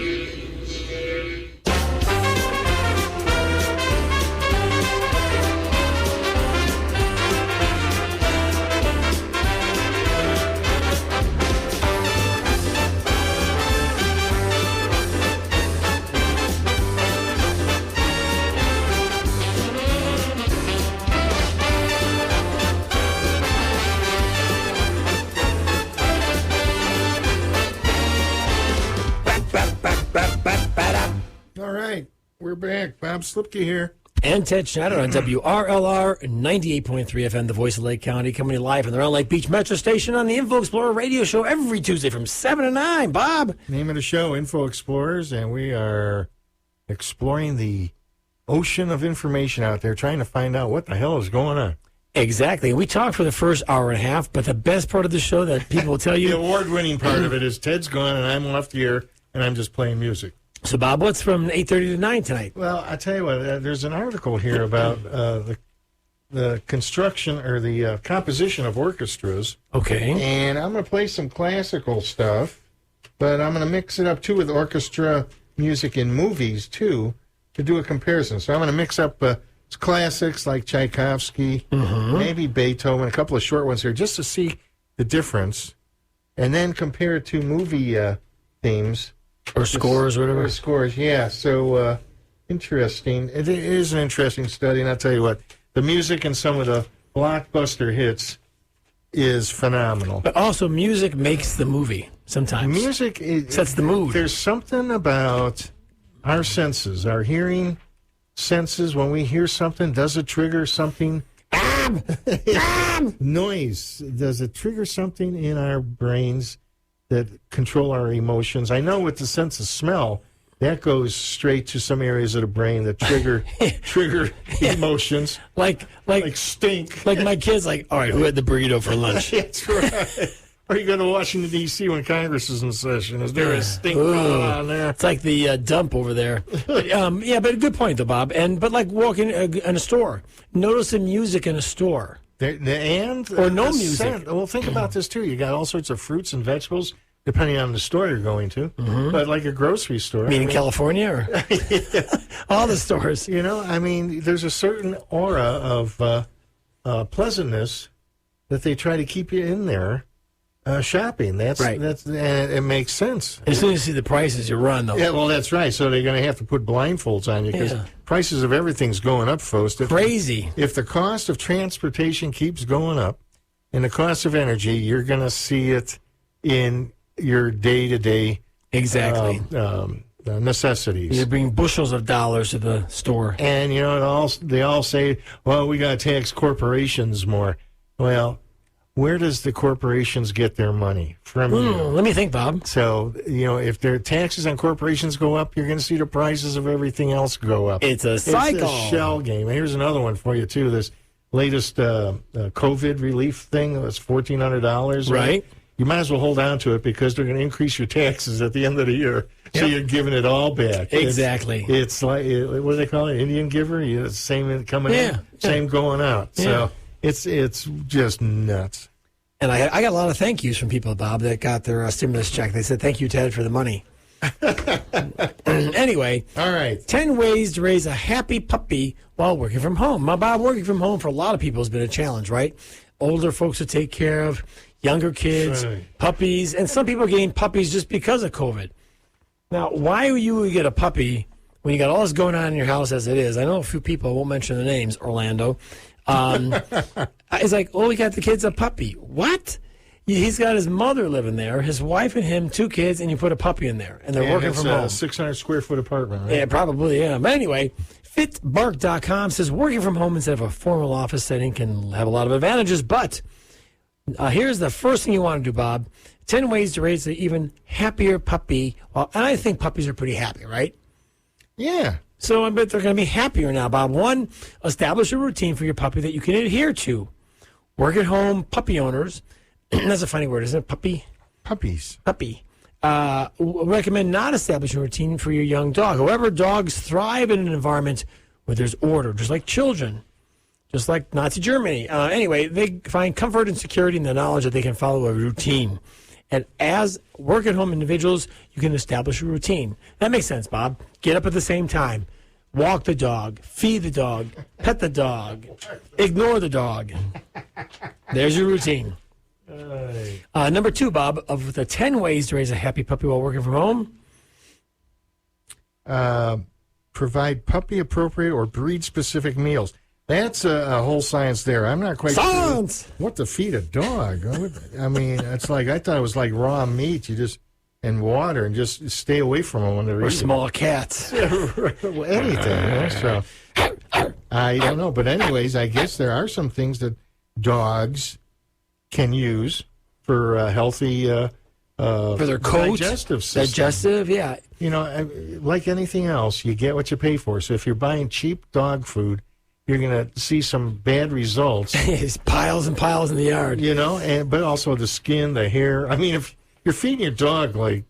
We're back. Bob Slipke here. And Ted Schneider on WRLR 98.3 FM, the voice of Lake County, coming live from the Round Lake Beach Metro Station on the Info Explorer radio show every Tuesday from 7 to 9. Bob? Name of the show, Info Explorers, and we are exploring the ocean of information out there, trying to find out what the hell is going on. Exactly. We talked for the first hour and a half, but the best part of the show that people will tell you... The award-winning part of it is Ted's gone and I'm left here, and I'm just playing music. So, Bob, what's from 8:30 to 9 tonight? Well, I tell you what, there's an article here about the construction or the composition of orchestras. Okay. And I'm going to play some classical stuff, but I'm going to mix it up, too, with orchestra music in movies, too, to do a comparison. So I'm going to mix up classics like Tchaikovsky, maybe Beethoven, a couple of short ones here, just to see the difference, and then compare it to movie themes. Or scores, or whatever. Or scores, yeah. So, interesting. It is an interesting study, and I'll tell you what, the music in some of the blockbuster hits is phenomenal. But also, music makes the movie sometimes. Music sets the mood. There's something about our senses, our hearing senses. When we hear something, does it trigger something? Noise. Does it trigger something in our brains that control our emotions? I know with the sense of smell, that goes straight to some areas of the brain that trigger emotions. Like stink. Like my kids, like, all right, who had the burrito for lunch? That's right. Or you go to Washington, D.C. when Congress is in session. Is there a stink going on there? It's like the dump over there. Yeah, but a good point, though, Bob. But like walking in a store, notice the music in a store. Or no music. Scent. Well, think about this, too. You got all sorts of fruits and vegetables, depending on the store you're going to. But like a grocery store. In California? Or all the stores. You know, I mean, there's a certain aura of pleasantness that they try to keep you in there shopping. That's right. It makes sense. As soon as you see the prices, you run, though. Yeah, well, that's right. So they're going to have to put blindfolds on you because prices of everything's going up, folks. Crazy. If the cost of transportation keeps going up and the cost of energy, you're going to see it in your day-to-day necessities. You bring bushels of dollars to the store. And, you know, they all say, well, we got to tax corporations more. Well, where does the corporations get their money from? You? Let me think, Bob. So, if their taxes on corporations go up, you're going to see the prices of everything else go up. It's a cycle. It's a shell game. Here's another one for you, too. This latest COVID relief thing was $1,400. Right. You might as well hold on to it because they're going to increase your taxes at the end of the year. So you're giving it all back. Exactly. It's like, what do they call it? Indian giver? Same coming in, same going out. So it's just nuts. And I got a lot of thank yous from people, Bob, that got their stimulus check. They said, thank you, Ted, for the money. Anyway. All right. 10 ways to raise a happy puppy while working from home. Now, Bob, working from home for a lot of people has been a challenge, right? Older folks to take care of, younger kids, puppies, and some people are getting puppies just because of COVID. Now, why would you get a puppy when you got all this going on in your house as it is? I know a few people, I won't mention the names, Orlando. It's like, we got the kids a puppy. What? He's got his mother living there, his wife and him, 2 kids, and you put a puppy in there, and they're working from home. A 600 square foot apartment, right? Yeah, probably, yeah. But anyway, fitbark.com says working from home instead of a formal office setting can have a lot of advantages, but here's the first thing you want to do, Bob. 10 ways to raise an even happier puppy. Well, and I think puppies are pretty happy, right? Yeah. So I bet they're going to be happier now, Bob. 1, establish a routine for your puppy that you can adhere to. Work at home puppy owners. That's a funny word, isn't it? Puppy? Puppies. Puppy. Recommend not establishing a routine for your young dog. However, dogs thrive in an environment where there's order, just like children, just like Nazi Germany. Anyway, they find comfort and security in the knowledge that they can follow a routine. And as work-at-home individuals, you can establish a routine. That makes sense, Bob. Get up at the same time. Walk the dog. Feed the dog. Pet the dog. Ignore the dog. There's your routine. Number 2, Bob, of the 10 ways to raise a happy puppy while working from home. Provide puppy-appropriate or breed-specific meals. That's a whole science there. I'm not quite sure what to feed a dog. I mean, it's like, I thought it was like raw meat. You just, and water, and just stay away from them when they're Or eating. small cats. Well, anything. So, I don't know. But anyways, I guess there are some things that dogs can use for healthy For their coat. digestive system. Digestive, yeah. Like anything else, you get what you pay for. So if you're buying cheap dog food, you're going to see some bad results. It's piles and piles in the yard. But also the skin, the hair. I mean, if you're feeding your dog like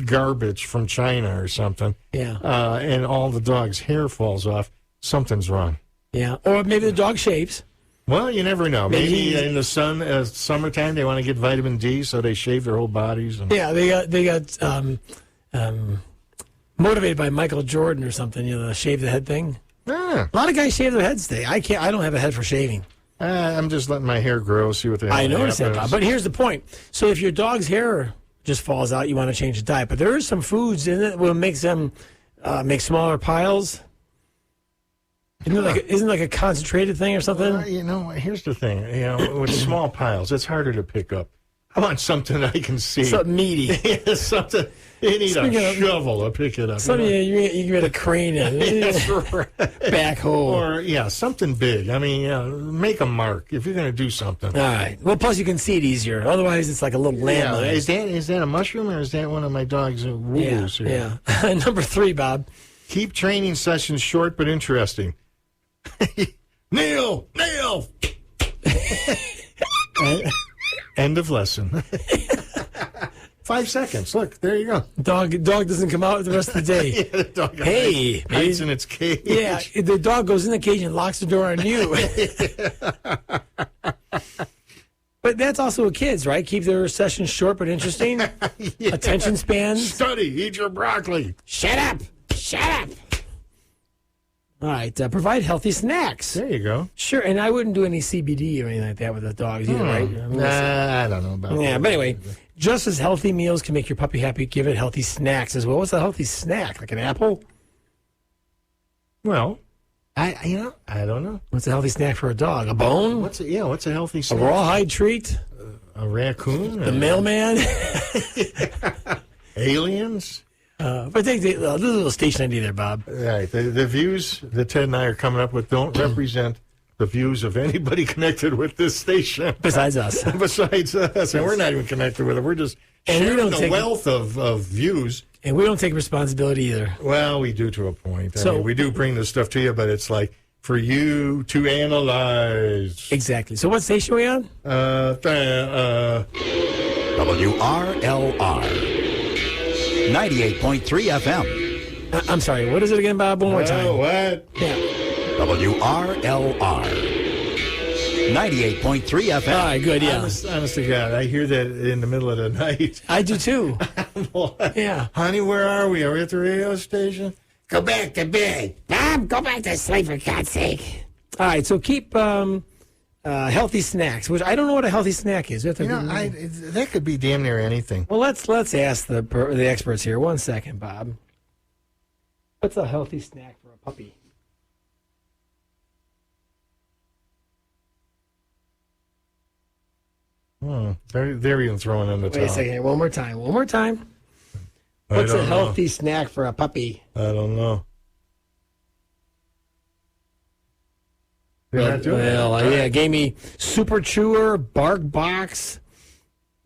garbage from China or something, and all the dog's hair falls off, something's wrong. Yeah, or maybe the dog shaves. Well, you never know. Maybe in the summertime they want to get vitamin D, so they shave their whole bodies. And Yeah, they got motivated by Michael Jordan or something. The shave the head thing. Yeah. A lot of guys shave their heads today. I can't. I don't have a head for shaving. I'm just letting my hair grow, see what the hell I noticed that, happens. Bob. But here's the point. So if your dog's hair just falls out, you want to change the diet. But there are some foods in it that will make them make smaller piles. Isn't it like a concentrated thing or something? Well, here's the thing. With small piles, it's harder to pick up. I want something I can see. Something meaty. Something. You need a shovel to pick it up. Something you can get a crane in. Backhoe. Or, something big. I mean, make a mark if you're going to do something. All right. Well, plus you can see it easier. Otherwise, it's like a little landmine. Is that a mushroom or is that one of my dog's woo-woos here? Yeah. Number 3, Bob. Keep training sessions short but interesting. Nail! End of lesson. 5 seconds. Look, there you go. Dog doesn't come out the rest of the day. The dog hides in its cage. Yeah, the dog goes in the cage and locks the door on you. But that's also with kids, right? Keep their sessions short but interesting. Attention spans. Study. Eat your broccoli. Shut up. All right. Provide healthy snacks. There you go. Sure. And I wouldn't do any CBD or anything like that with the dogs either, right? I don't know about that. Yeah, but anyway, just as healthy meals can make your puppy happy, give it healthy snacks as well. What's a healthy snack? Like an apple? Well, I don't know. What's a healthy snack for a dog? A bone? What's a healthy snack? A rawhide treat? A raccoon? The mailman? Aliens? But there's a little station ID there, Bob. Right. The views that Ted and I are coming up with don't represent the views of anybody connected with this station. Besides us. Besides us. And we're not even connected with it. We're just sharing the wealth of views. And we don't take responsibility either. Well, we do to a point. I So- mean, we do bring this stuff to you, but it's like for you to analyze. Exactly. So what station are we on? WRLR 98.3 FM. I'm sorry, what is it again, Bob? One more time. What? Yeah. WRLR 98.3 FM. All right, good, yeah. Honest to God, I hear that in the middle of the night. I do too. Yeah. Honey, where are we? Are we at the radio station? Go back to bed. Bob, go back to sleep for God's sake. All right, so keep healthy snacks, which I don't know what a healthy snack is. That could be damn near anything. Well, let's ask the experts here. 1 second, Bob. What's a healthy snack for a puppy? They're even throwing in the towel. Wait a second here. One more time. What's a healthy snack for a puppy? I don't know. Gave me Super Chewer, Bark Box,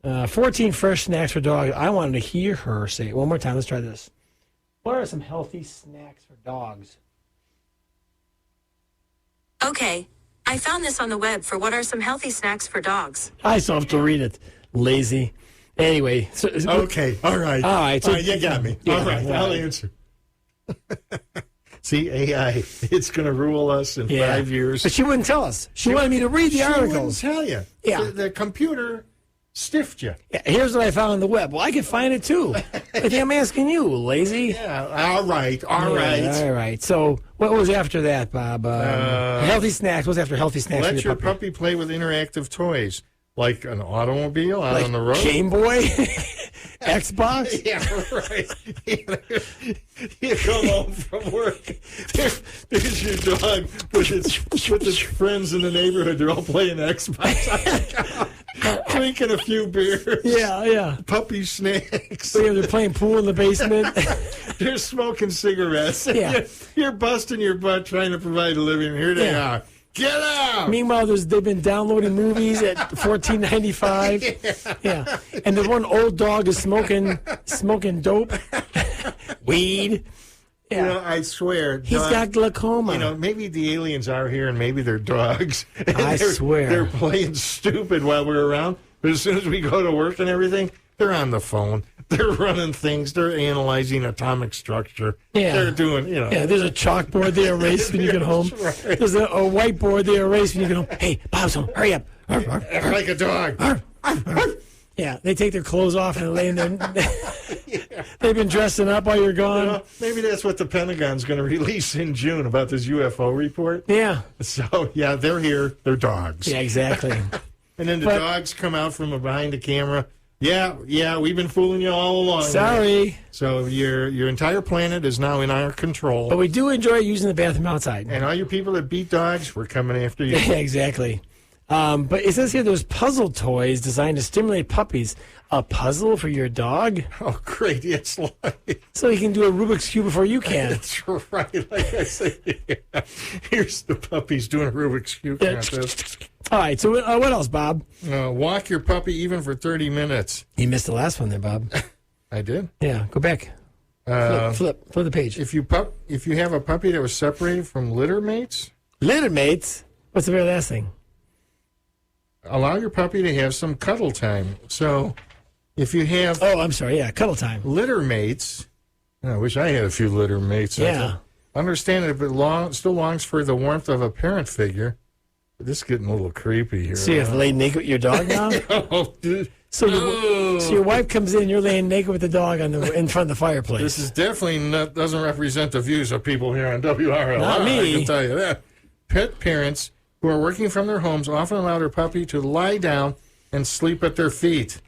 14 fresh snacks for dogs. I wanted to hear her say it one more time. Let's try this. What are some healthy snacks for dogs? Okay, I found this on the web for what are some healthy snacks for dogs. I still have to read it. Lazy. Anyway. Okay. All right. All right. So, you got me. Yeah, all right. I'll answer. See, AI, it's going to rule us in 5 years. But she wouldn't tell us. She wanted me to read the articles. She wouldn't tell you. Yeah. The computer stiffed you. Yeah, here's what I found on the web. Well, I could find it too. I think I'm asking you, lazy. Yeah. All right. All right. So what was after that, Bob? Healthy snacks. What's after healthy snacks? Let for your puppy play with interactive toys, like an automobile out on the road. Game Boy? Xbox? Yeah, right. You come home from work. There's your dog with its friends in the neighborhood. They're all playing Xbox. Drinking a few beers. Yeah. Puppy snacks. They're playing pool in the basement. They're smoking cigarettes. Yeah. You're busting your butt trying to provide a living. Here they are. Get out! Meanwhile, they've been downloading movies at $14.95. Yeah. And the one old dog is smoking dope, weed. Yeah. You know, I swear. He's got glaucoma. You know, maybe the aliens are here and maybe they're dogs. And I swear. They're playing stupid while we're around. But as soon as we go to work and everything, they're on the phone. They're running things. They're analyzing atomic structure. Yeah. They're doing, Yeah, there's a chalkboard they erase when you get home. Right. There's a whiteboard they erase when you get home. Hey, Bob's home. Hurry up. Act like a dog. Yeah, they take their clothes off and lay in there. They've been dressing up while you're gone. You know, maybe that's what the Pentagon's going to release in June about this UFO report. Yeah. So, yeah, they're here. They're dogs. Yeah, exactly. And then the dogs come out from behind the camera. Yeah, we've been fooling you all along. Sorry. So your entire planet is now in our control. But we do enjoy using the bathroom outside. And all you people that beat dogs, we're coming after you. Yeah, exactly. But it says here there's puzzle toys designed to stimulate puppies. A puzzle for your dog? Oh, great. It's like... So he can do a Rubik's Cube before you can. That's right. Like I say, here's the puppies doing a Rubik's Cube contest. All right, so what else, Bob? Walk your puppy even for 30 minutes. You missed the last one there, Bob. I did? Yeah, go back. Flip the page. If you have a puppy that was separated from litter mates... Litter mates? What's the very last thing? Allow your puppy to have some cuddle time. So... If you have... Oh, I'm sorry. Yeah, cuddle time. Litter mates. I wish I had a few litter mates. Yeah. Understand that it still longs for the warmth of a parent figure. This is getting a little creepy here. So you have to lay naked with your dog now? Oh, dude. So your wife comes in, you're laying naked with the dog in front of the fireplace. This is definitely doesn't represent the views of people here on WRLR. Not me. I can tell you that. Pet parents who are working from their homes often allow their puppy to lie down and sleep at their feet.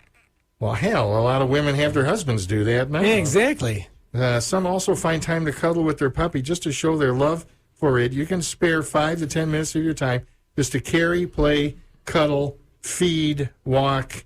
Well, hell, a lot of women have their husbands do that now. Yeah, exactly. Some also find time to cuddle with their puppy just to show their love for it. You can spare 5 to 10 minutes of your time just to carry, play, cuddle, feed, walk,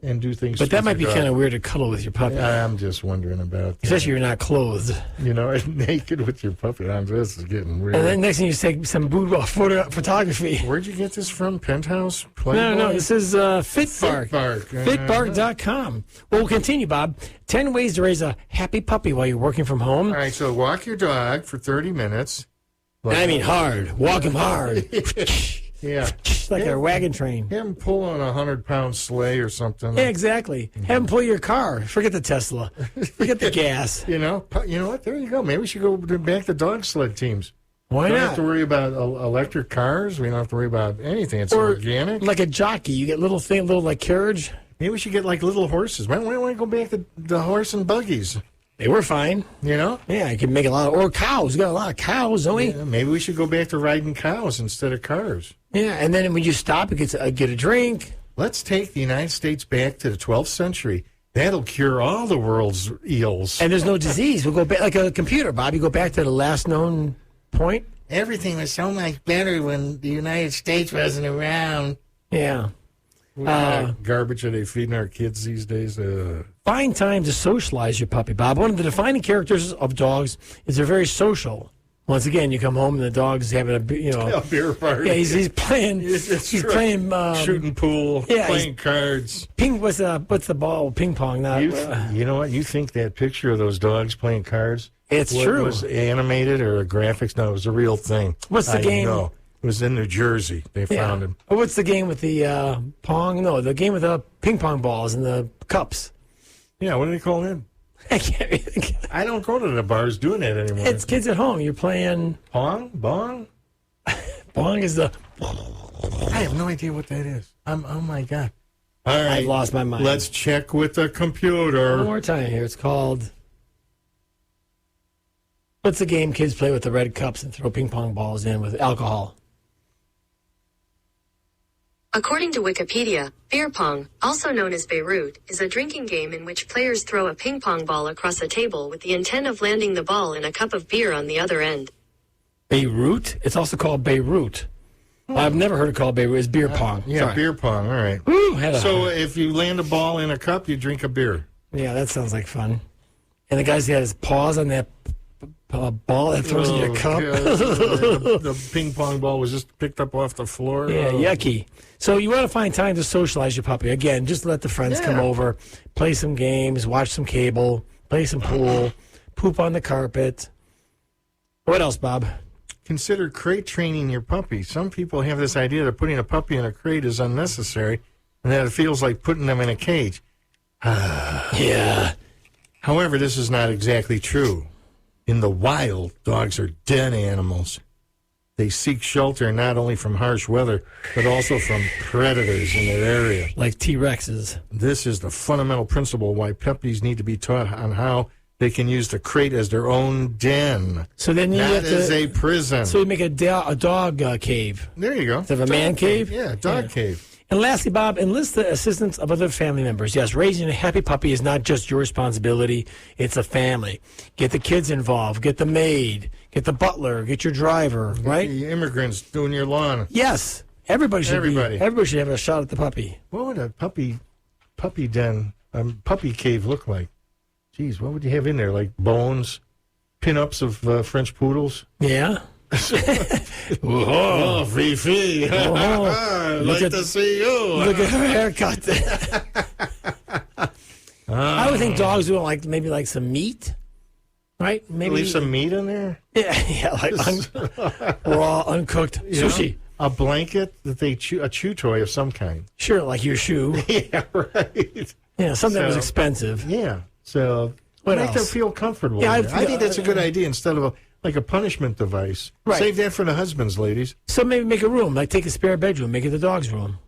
and do things. But that with might be your kind of dog. weird to cuddle with your puppy. I'm just wondering about that. Especially if you're not clothed. You know, naked with your puppy. This is getting weird. And then next thing you take some boudoir photography. Where'd you get this from? Penthouse? No, this is Fitbark. Fitbark. Fitbark.com. Well, we'll continue, Bob. 10 ways to raise a happy puppy while you're working from home. All right, so walk your dog for 30 minutes. I mean hard. Walk him hard. Yeah. Like a wagon train. Have him pull on a 100-pound sleigh or something. Yeah, exactly. Have him pull your car. Forget the Tesla. Forget the gas. You know what? There you go. Maybe we should go back to dog sled teams. Why We don't not? have to worry about electric cars. We don't have to worry about anything. It's Or organic. like a jockey. You get little like carriage. Maybe we should get like little horses. Why don't we go back to the horse and buggies? They were fine. You know? Yeah, I can make a lot of, or cows. We got a lot of cows, don't we? Yeah, maybe we should go back to riding cows instead of cars. Yeah, and then when you stop, you get a drink. Let's take the United States back to the 12th century. That'll cure all the world's ills. And there's no disease. We'll go back like a computer, Bob. You go back to the last known point. Everything was so much better when the United States wasn't around. Yeah. What kind of garbage are they feeding our kids these days? Find time to socialize your puppy, Bob. One of the defining characters of dogs is they're very social. Once again, you come home and the dog's having a beer party. Yeah, he's playing. He's playing shooting pool. Yeah, playing cards. What's the ball? Ping pong. Not. You know what? You think that picture of those dogs playing cards? It's true. Was animated or a graphics? No, it was a real thing. What's the game? No, it was in New Jersey. They found him. What's the game with the pong? No, the game with the ping pong balls and the cups. Yeah, what do they call it? I can't really think. I don't go to the bars doing that anymore. It's kids at home. You're playing Pong? Bong? Bong is the. I have no idea what that is. Oh my God. All right. I've lost my mind. Let's check with the computer. One more time here. It's called. What's the game kids play with the red cups and throw ping pong balls in with alcohol? According to Wikipedia, beer pong, also known as Beirut, is a drinking game in which players throw a ping pong ball across a table with the intent of landing the ball in a cup of beer on the other end. Beirut? It's also called Beirut. I've never heard it called Beirut. It's beer pong. Yeah, Sorry. beer pong. All right. Woo, So if you land a ball in a cup, you drink a beer. Yeah, that sounds like fun. And the guy's got his paws on that ball that throws in your cup. Yeah, the ping pong ball was just picked up off the floor. Yeah, yucky. So you want to find time to socialize your puppy. Again, just let the friends come over, play some games, watch some cable, play some pool, poop on the carpet. What else, Bob? Consider crate training your puppy. Some people have this idea that putting a puppy in a crate is unnecessary and that it feels like putting them in a cage. Yeah. However, this is not exactly true. In the wild, dogs are den animals. They seek shelter not only from harsh weather, but also from predators in their area. Like T-Rexes. This is the fundamental principle why puppies need to be taught on how they can use the crate as their own den. So then you not have to, as a prison. So you make a dog cave. There you go. Instead of a man cave? Yeah, dog cave. And lastly, Bob, enlist the assistance of other family members. Yes, raising a happy puppy is not just your responsibility. It's a family. Get the kids involved. Get the maid. Get the butler. Get your driver, right? The immigrants doing your lawn. Yes. Everybody should have a shot at the puppy. What would a puppy den, puppy cave look like? Jeez, what would you have in there? Like bones, pin-ups of French poodles? Yeah. Oh, Fifi. Like to see you. Look at her haircut. I would think dogs would like maybe like some meat, right? Maybe leave some meat in there. Yeah, like raw, uncooked sushi. A blanket that they a chew toy of some kind. Sure, like your shoe. Yeah, right. Yeah, something that was expensive. Yeah, so make them feel comfortable. Yeah, I think that's a good idea instead of like a punishment device. Right. Save that for the husbands, ladies. So maybe make a room, like take a spare bedroom, make it the dog's room.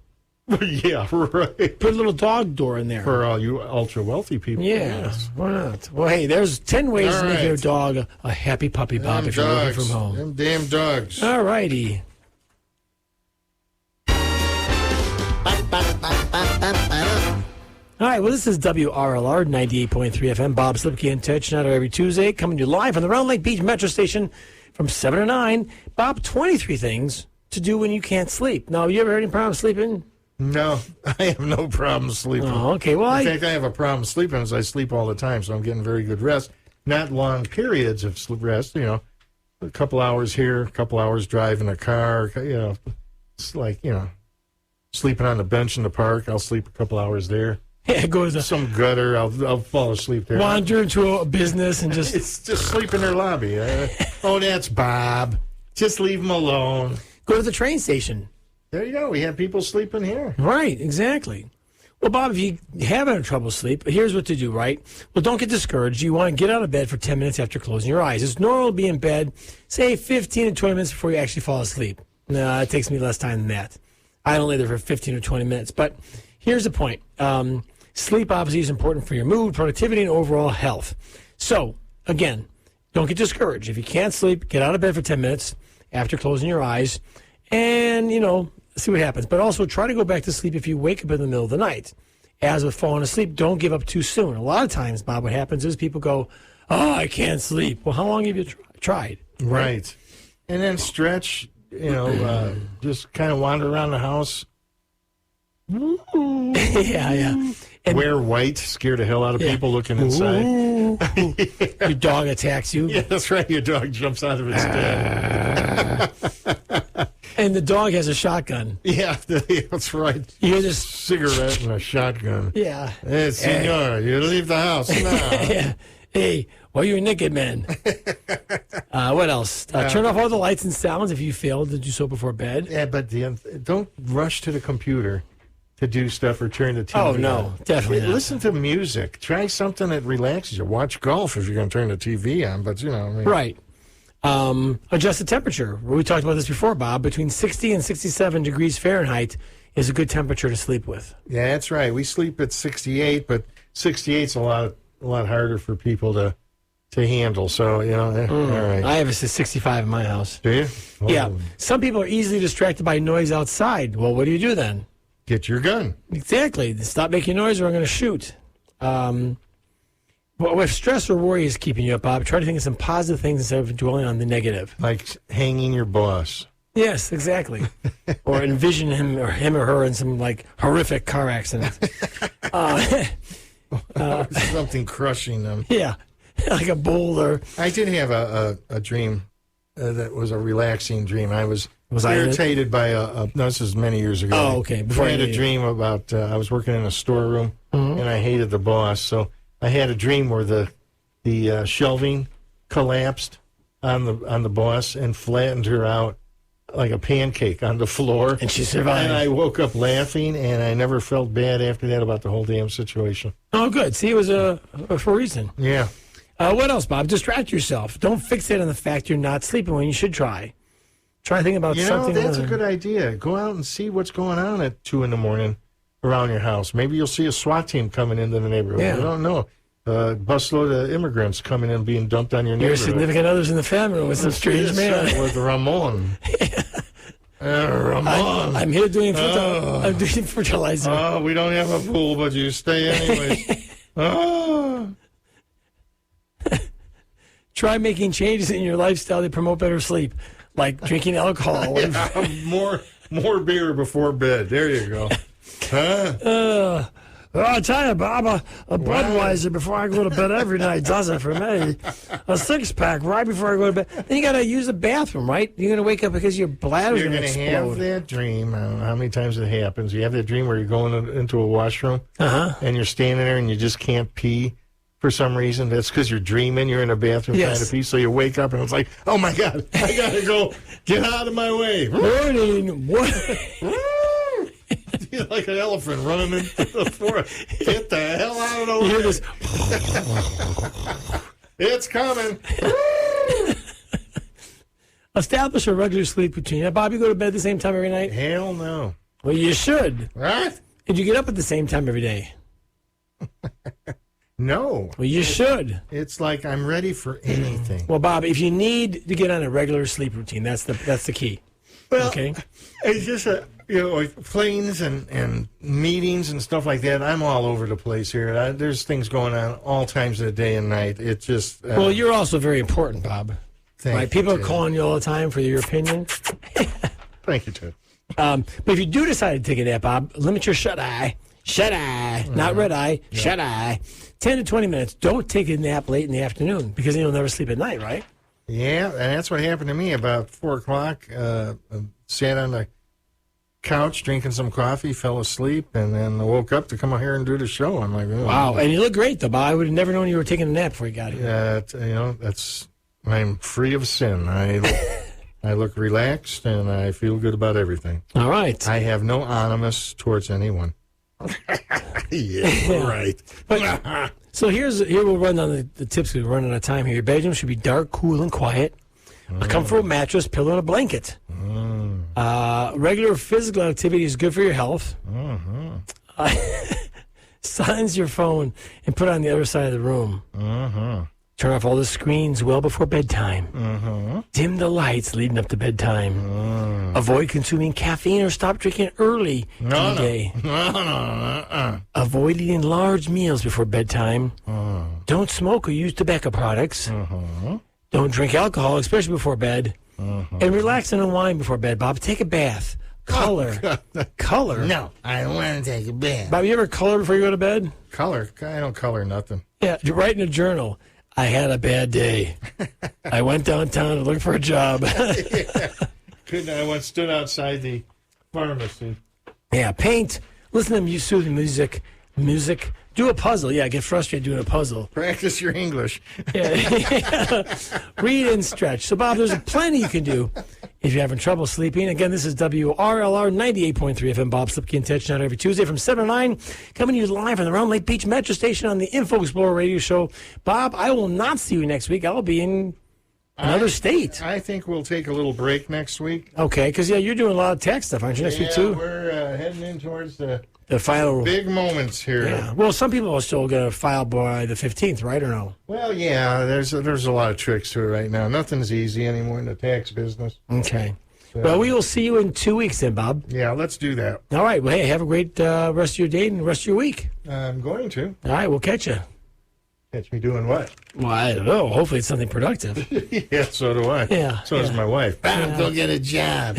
Yeah, right. Put a little dog door in there. For all you ultra-wealthy people. Yeah, yes. Why not? Well, hey, there's 10 ways to make your dog a happy puppy, Bob, if you're working from home. Them damn dogs. All righty. All right, well, this is WRLR 98.3 FM. Bob Slipke and Ted Schneider every Tuesday, coming to you live from the Round Lake Beach Metro Station from 7 to 9. Bob, 23 things to do when you can't sleep. Now, you ever had any problems sleeping? No, I have no problem sleeping. Oh, okay. Well, in fact, I have a problem sleeping as I sleep all the time, so I'm getting very good rest. Not long periods of rest, a couple hours here, a couple hours driving a car, It's like, sleeping on the bench in the park. I'll sleep a couple hours there. Yeah, go to some gutter. I'll fall asleep there. Wander into a business and just... It's just sleep in their lobby. Oh, that's Bob. Just leave him alone. Go to the train station. There you go. We have people sleeping here. Right, exactly. Well, Bob, if you having trouble sleep, here's what to do, right? Well, don't get discouraged. You want to get out of bed for 10 minutes after closing your eyes. It's normal to be in bed, say, 15 to 20 minutes before you actually fall asleep. No, it takes me less time than that. I don't lay there for 15 or 20 minutes. But here's the point. Sleep, obviously, is important for your mood, productivity, and overall health. So, again, don't get discouraged. If you can't sleep, get out of bed for 10 minutes after closing your eyes and, see what happens. But also try to go back to sleep if you wake up in the middle of the night. As with falling asleep, don't give up too soon. A lot of times, Bob, what happens is people go, oh, I can't sleep. Well, how long have you tried? Right. And then stretch, just kind of wander around the house. Yeah. And wear white, scare the hell out of people looking inside. Your dog attacks you. Yeah, that's right. Your dog jumps out of its den. And the dog has a shotgun. Yeah, that's right. You hear this cigarette and a shotgun. Yeah. Hey, senor, you leave the house now. Yeah. Hey, why are you naked, man? What else? Turn off all the lights and sounds if you failed to do so before bed. Yeah, but don't rush to the computer to do stuff or turn the TV on. Oh, no, definitely not. Listen to music. Try something that relaxes you. Watch golf if you're going to turn the TV on, but, Right. Adjust the temperature. We talked about this before, Bob. Between 60 and 67 degrees Fahrenheit is a good temperature to sleep with. Yeah, that's right. We sleep at 68, but 68's a lot harder for people to handle. So, all right. I have a 65 in my house. Do you? Oh. Yeah. Some people are easily distracted by noise outside. Well, what do you do then? Get your gun. Exactly. Stop making noise or I'm going to shoot. Well, if stress or worry is keeping you up, Bob, try to think of some positive things instead of dwelling on the negative. Like hanging your boss. Yes, exactly. Or envision him or her in some horrific car accident. Something crushing them. Yeah, like a boulder. I did have a dream that was a relaxing dream. I was irritated by no, this is many years ago. Oh, okay. Before I had a dream about I was working in a storeroom and I hated the boss, so I had a dream where the shelving collapsed on the boss and flattened her out like a pancake on the floor. And she survived. And I woke up laughing, and I never felt bad after that about the whole damn situation. Oh, good. See, it was for a reason. Yeah. What else, Bob? Distract yourself. Don't fixate on the fact you're not sleeping when you should try. Try to think about something. That's a good idea. Go out and see what's going on at 2 a.m. around your house. Maybe you'll see a SWAT team coming into the neighborhood. Yeah. You don't know. Busload of immigrants coming in being dumped on your neighborhood. Your significant others in the family with some strange man. With Ramon. Ramon. I'm here doing I'm doing fertilizer. Oh, we don't have a pool, but you stay anyway. Try making changes in your lifestyle to promote better sleep, like drinking alcohol. Yeah, more beer before bed. There you go. Huh? I'll tell you, Bob, a Budweiser before I go to bed every night does it for me. A six-pack right before I go to bed. Then you got to use the bathroom, right? You're going to wake up because your bladder's going to explode. You're going to have that dream. I don't know how many times it happens. You have that dream where you're going into a washroom and you're standing there and you just can't pee for some reason. That's because you're dreaming. You're in a bathroom trying to pee. So you wake up and it's like, oh, my God, I got to go. Get out of my way. Morning. What? You're like an elephant running into the forest. Get the hell out of the way. You hear this. It's coming. Establish a regular sleep routine. Now, Bob, you go to bed at the same time every night? Hell no. Well, you should. What? And you get up at the same time every day? No. Well, you should. It's like I'm ready for anything. Well, Bob, if you need to get on a regular sleep routine, that's the key. Well, okay? It's just like planes and meetings and stuff like that. I'm all over the place here. There's things going on all times of the day and night. It just well, you're also very important, Bob. Right? People are calling you all the time for your opinion. Thank you, Ted. But if you do decide to take a nap, Bob, limit your shut-eye. Shut-eye, not red-eye, shut-eye. 10 to 20 minutes. Don't take a nap late in the afternoon because then you'll never sleep at night, right? Yeah, and that's what happened to me about 4 o'clock. Sat on the couch drinking some coffee, fell asleep, and then I woke up to come out here and do the show. I'm like, oh, wow. And you look great, though, Bob. I would have never known you were taking a nap before you got here. I'm free of sin. I look relaxed, and I feel good about everything. All right. I have no animus towards anyone. Yeah, right. But, so here we'll run down the tips because we're running out of time here. Your bedroom should be dark, cool, and quiet. A comfortable mattress, pillow, and a blanket. Regular physical activity is good for your health. Silence your phone and put it on the other side of the room. Turn off all the screens well before bedtime. Dim the lights leading up to bedtime. Avoid consuming caffeine or stop drinking early in the day. Avoid eating large meals before bedtime. Don't smoke or use tobacco products. Don't drink alcohol, especially before bed. And relax and unwind before bed, Bob. Take a bath. Color. Color? No, I don't want to take a bath. Bob, you ever color before you go to bed? Color? I don't color nothing. Yeah, you write in a journal. I had a bad day. I went downtown to look for a job. Couldn't I once stood outside the pharmacy. Yeah, paint. Listen to soothing music. Do a puzzle. Yeah, get frustrated doing a puzzle. Practice your English. Yeah. Read and stretch. So, Bob, there's plenty you can do if you're having trouble sleeping. Again, this is WRLR 98.3 FM. Bob Slipke and Ted Schneider every Tuesday from 7 to 9. Coming to you live from the Round Lake Beach Metro Station on the Info Explorer radio show. Bob, I will not see you next week. I'll be in another state. I think we'll take a little break next week. Okay, because, you're doing a lot of tech stuff, aren't you, next week, too? We're heading in towards the final big moments here. Yeah. Well, some people are still going to file by the 15th, right, or no? Well, yeah, there's a lot of tricks to it right now. Nothing's easy anymore in the tax business. Okay. So, well, we will see you in 2 weeks then, Bob. Yeah, let's do that. All right. Well, hey, have a great rest of your day and the rest of your week. I'm going to. All right. We'll catch you. Catch me doing what? Well, I don't know. Hopefully it's something productive. Yeah, so do I. Yeah. So does my wife. Bob, go get a job.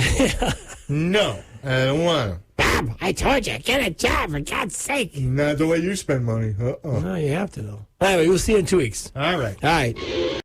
No, I don't want to. Bob, I told you, get a job, for God's sake. Not the way you spend money. No, you have to, though. Anyway, we'll see you in 2 weeks. All right. All right.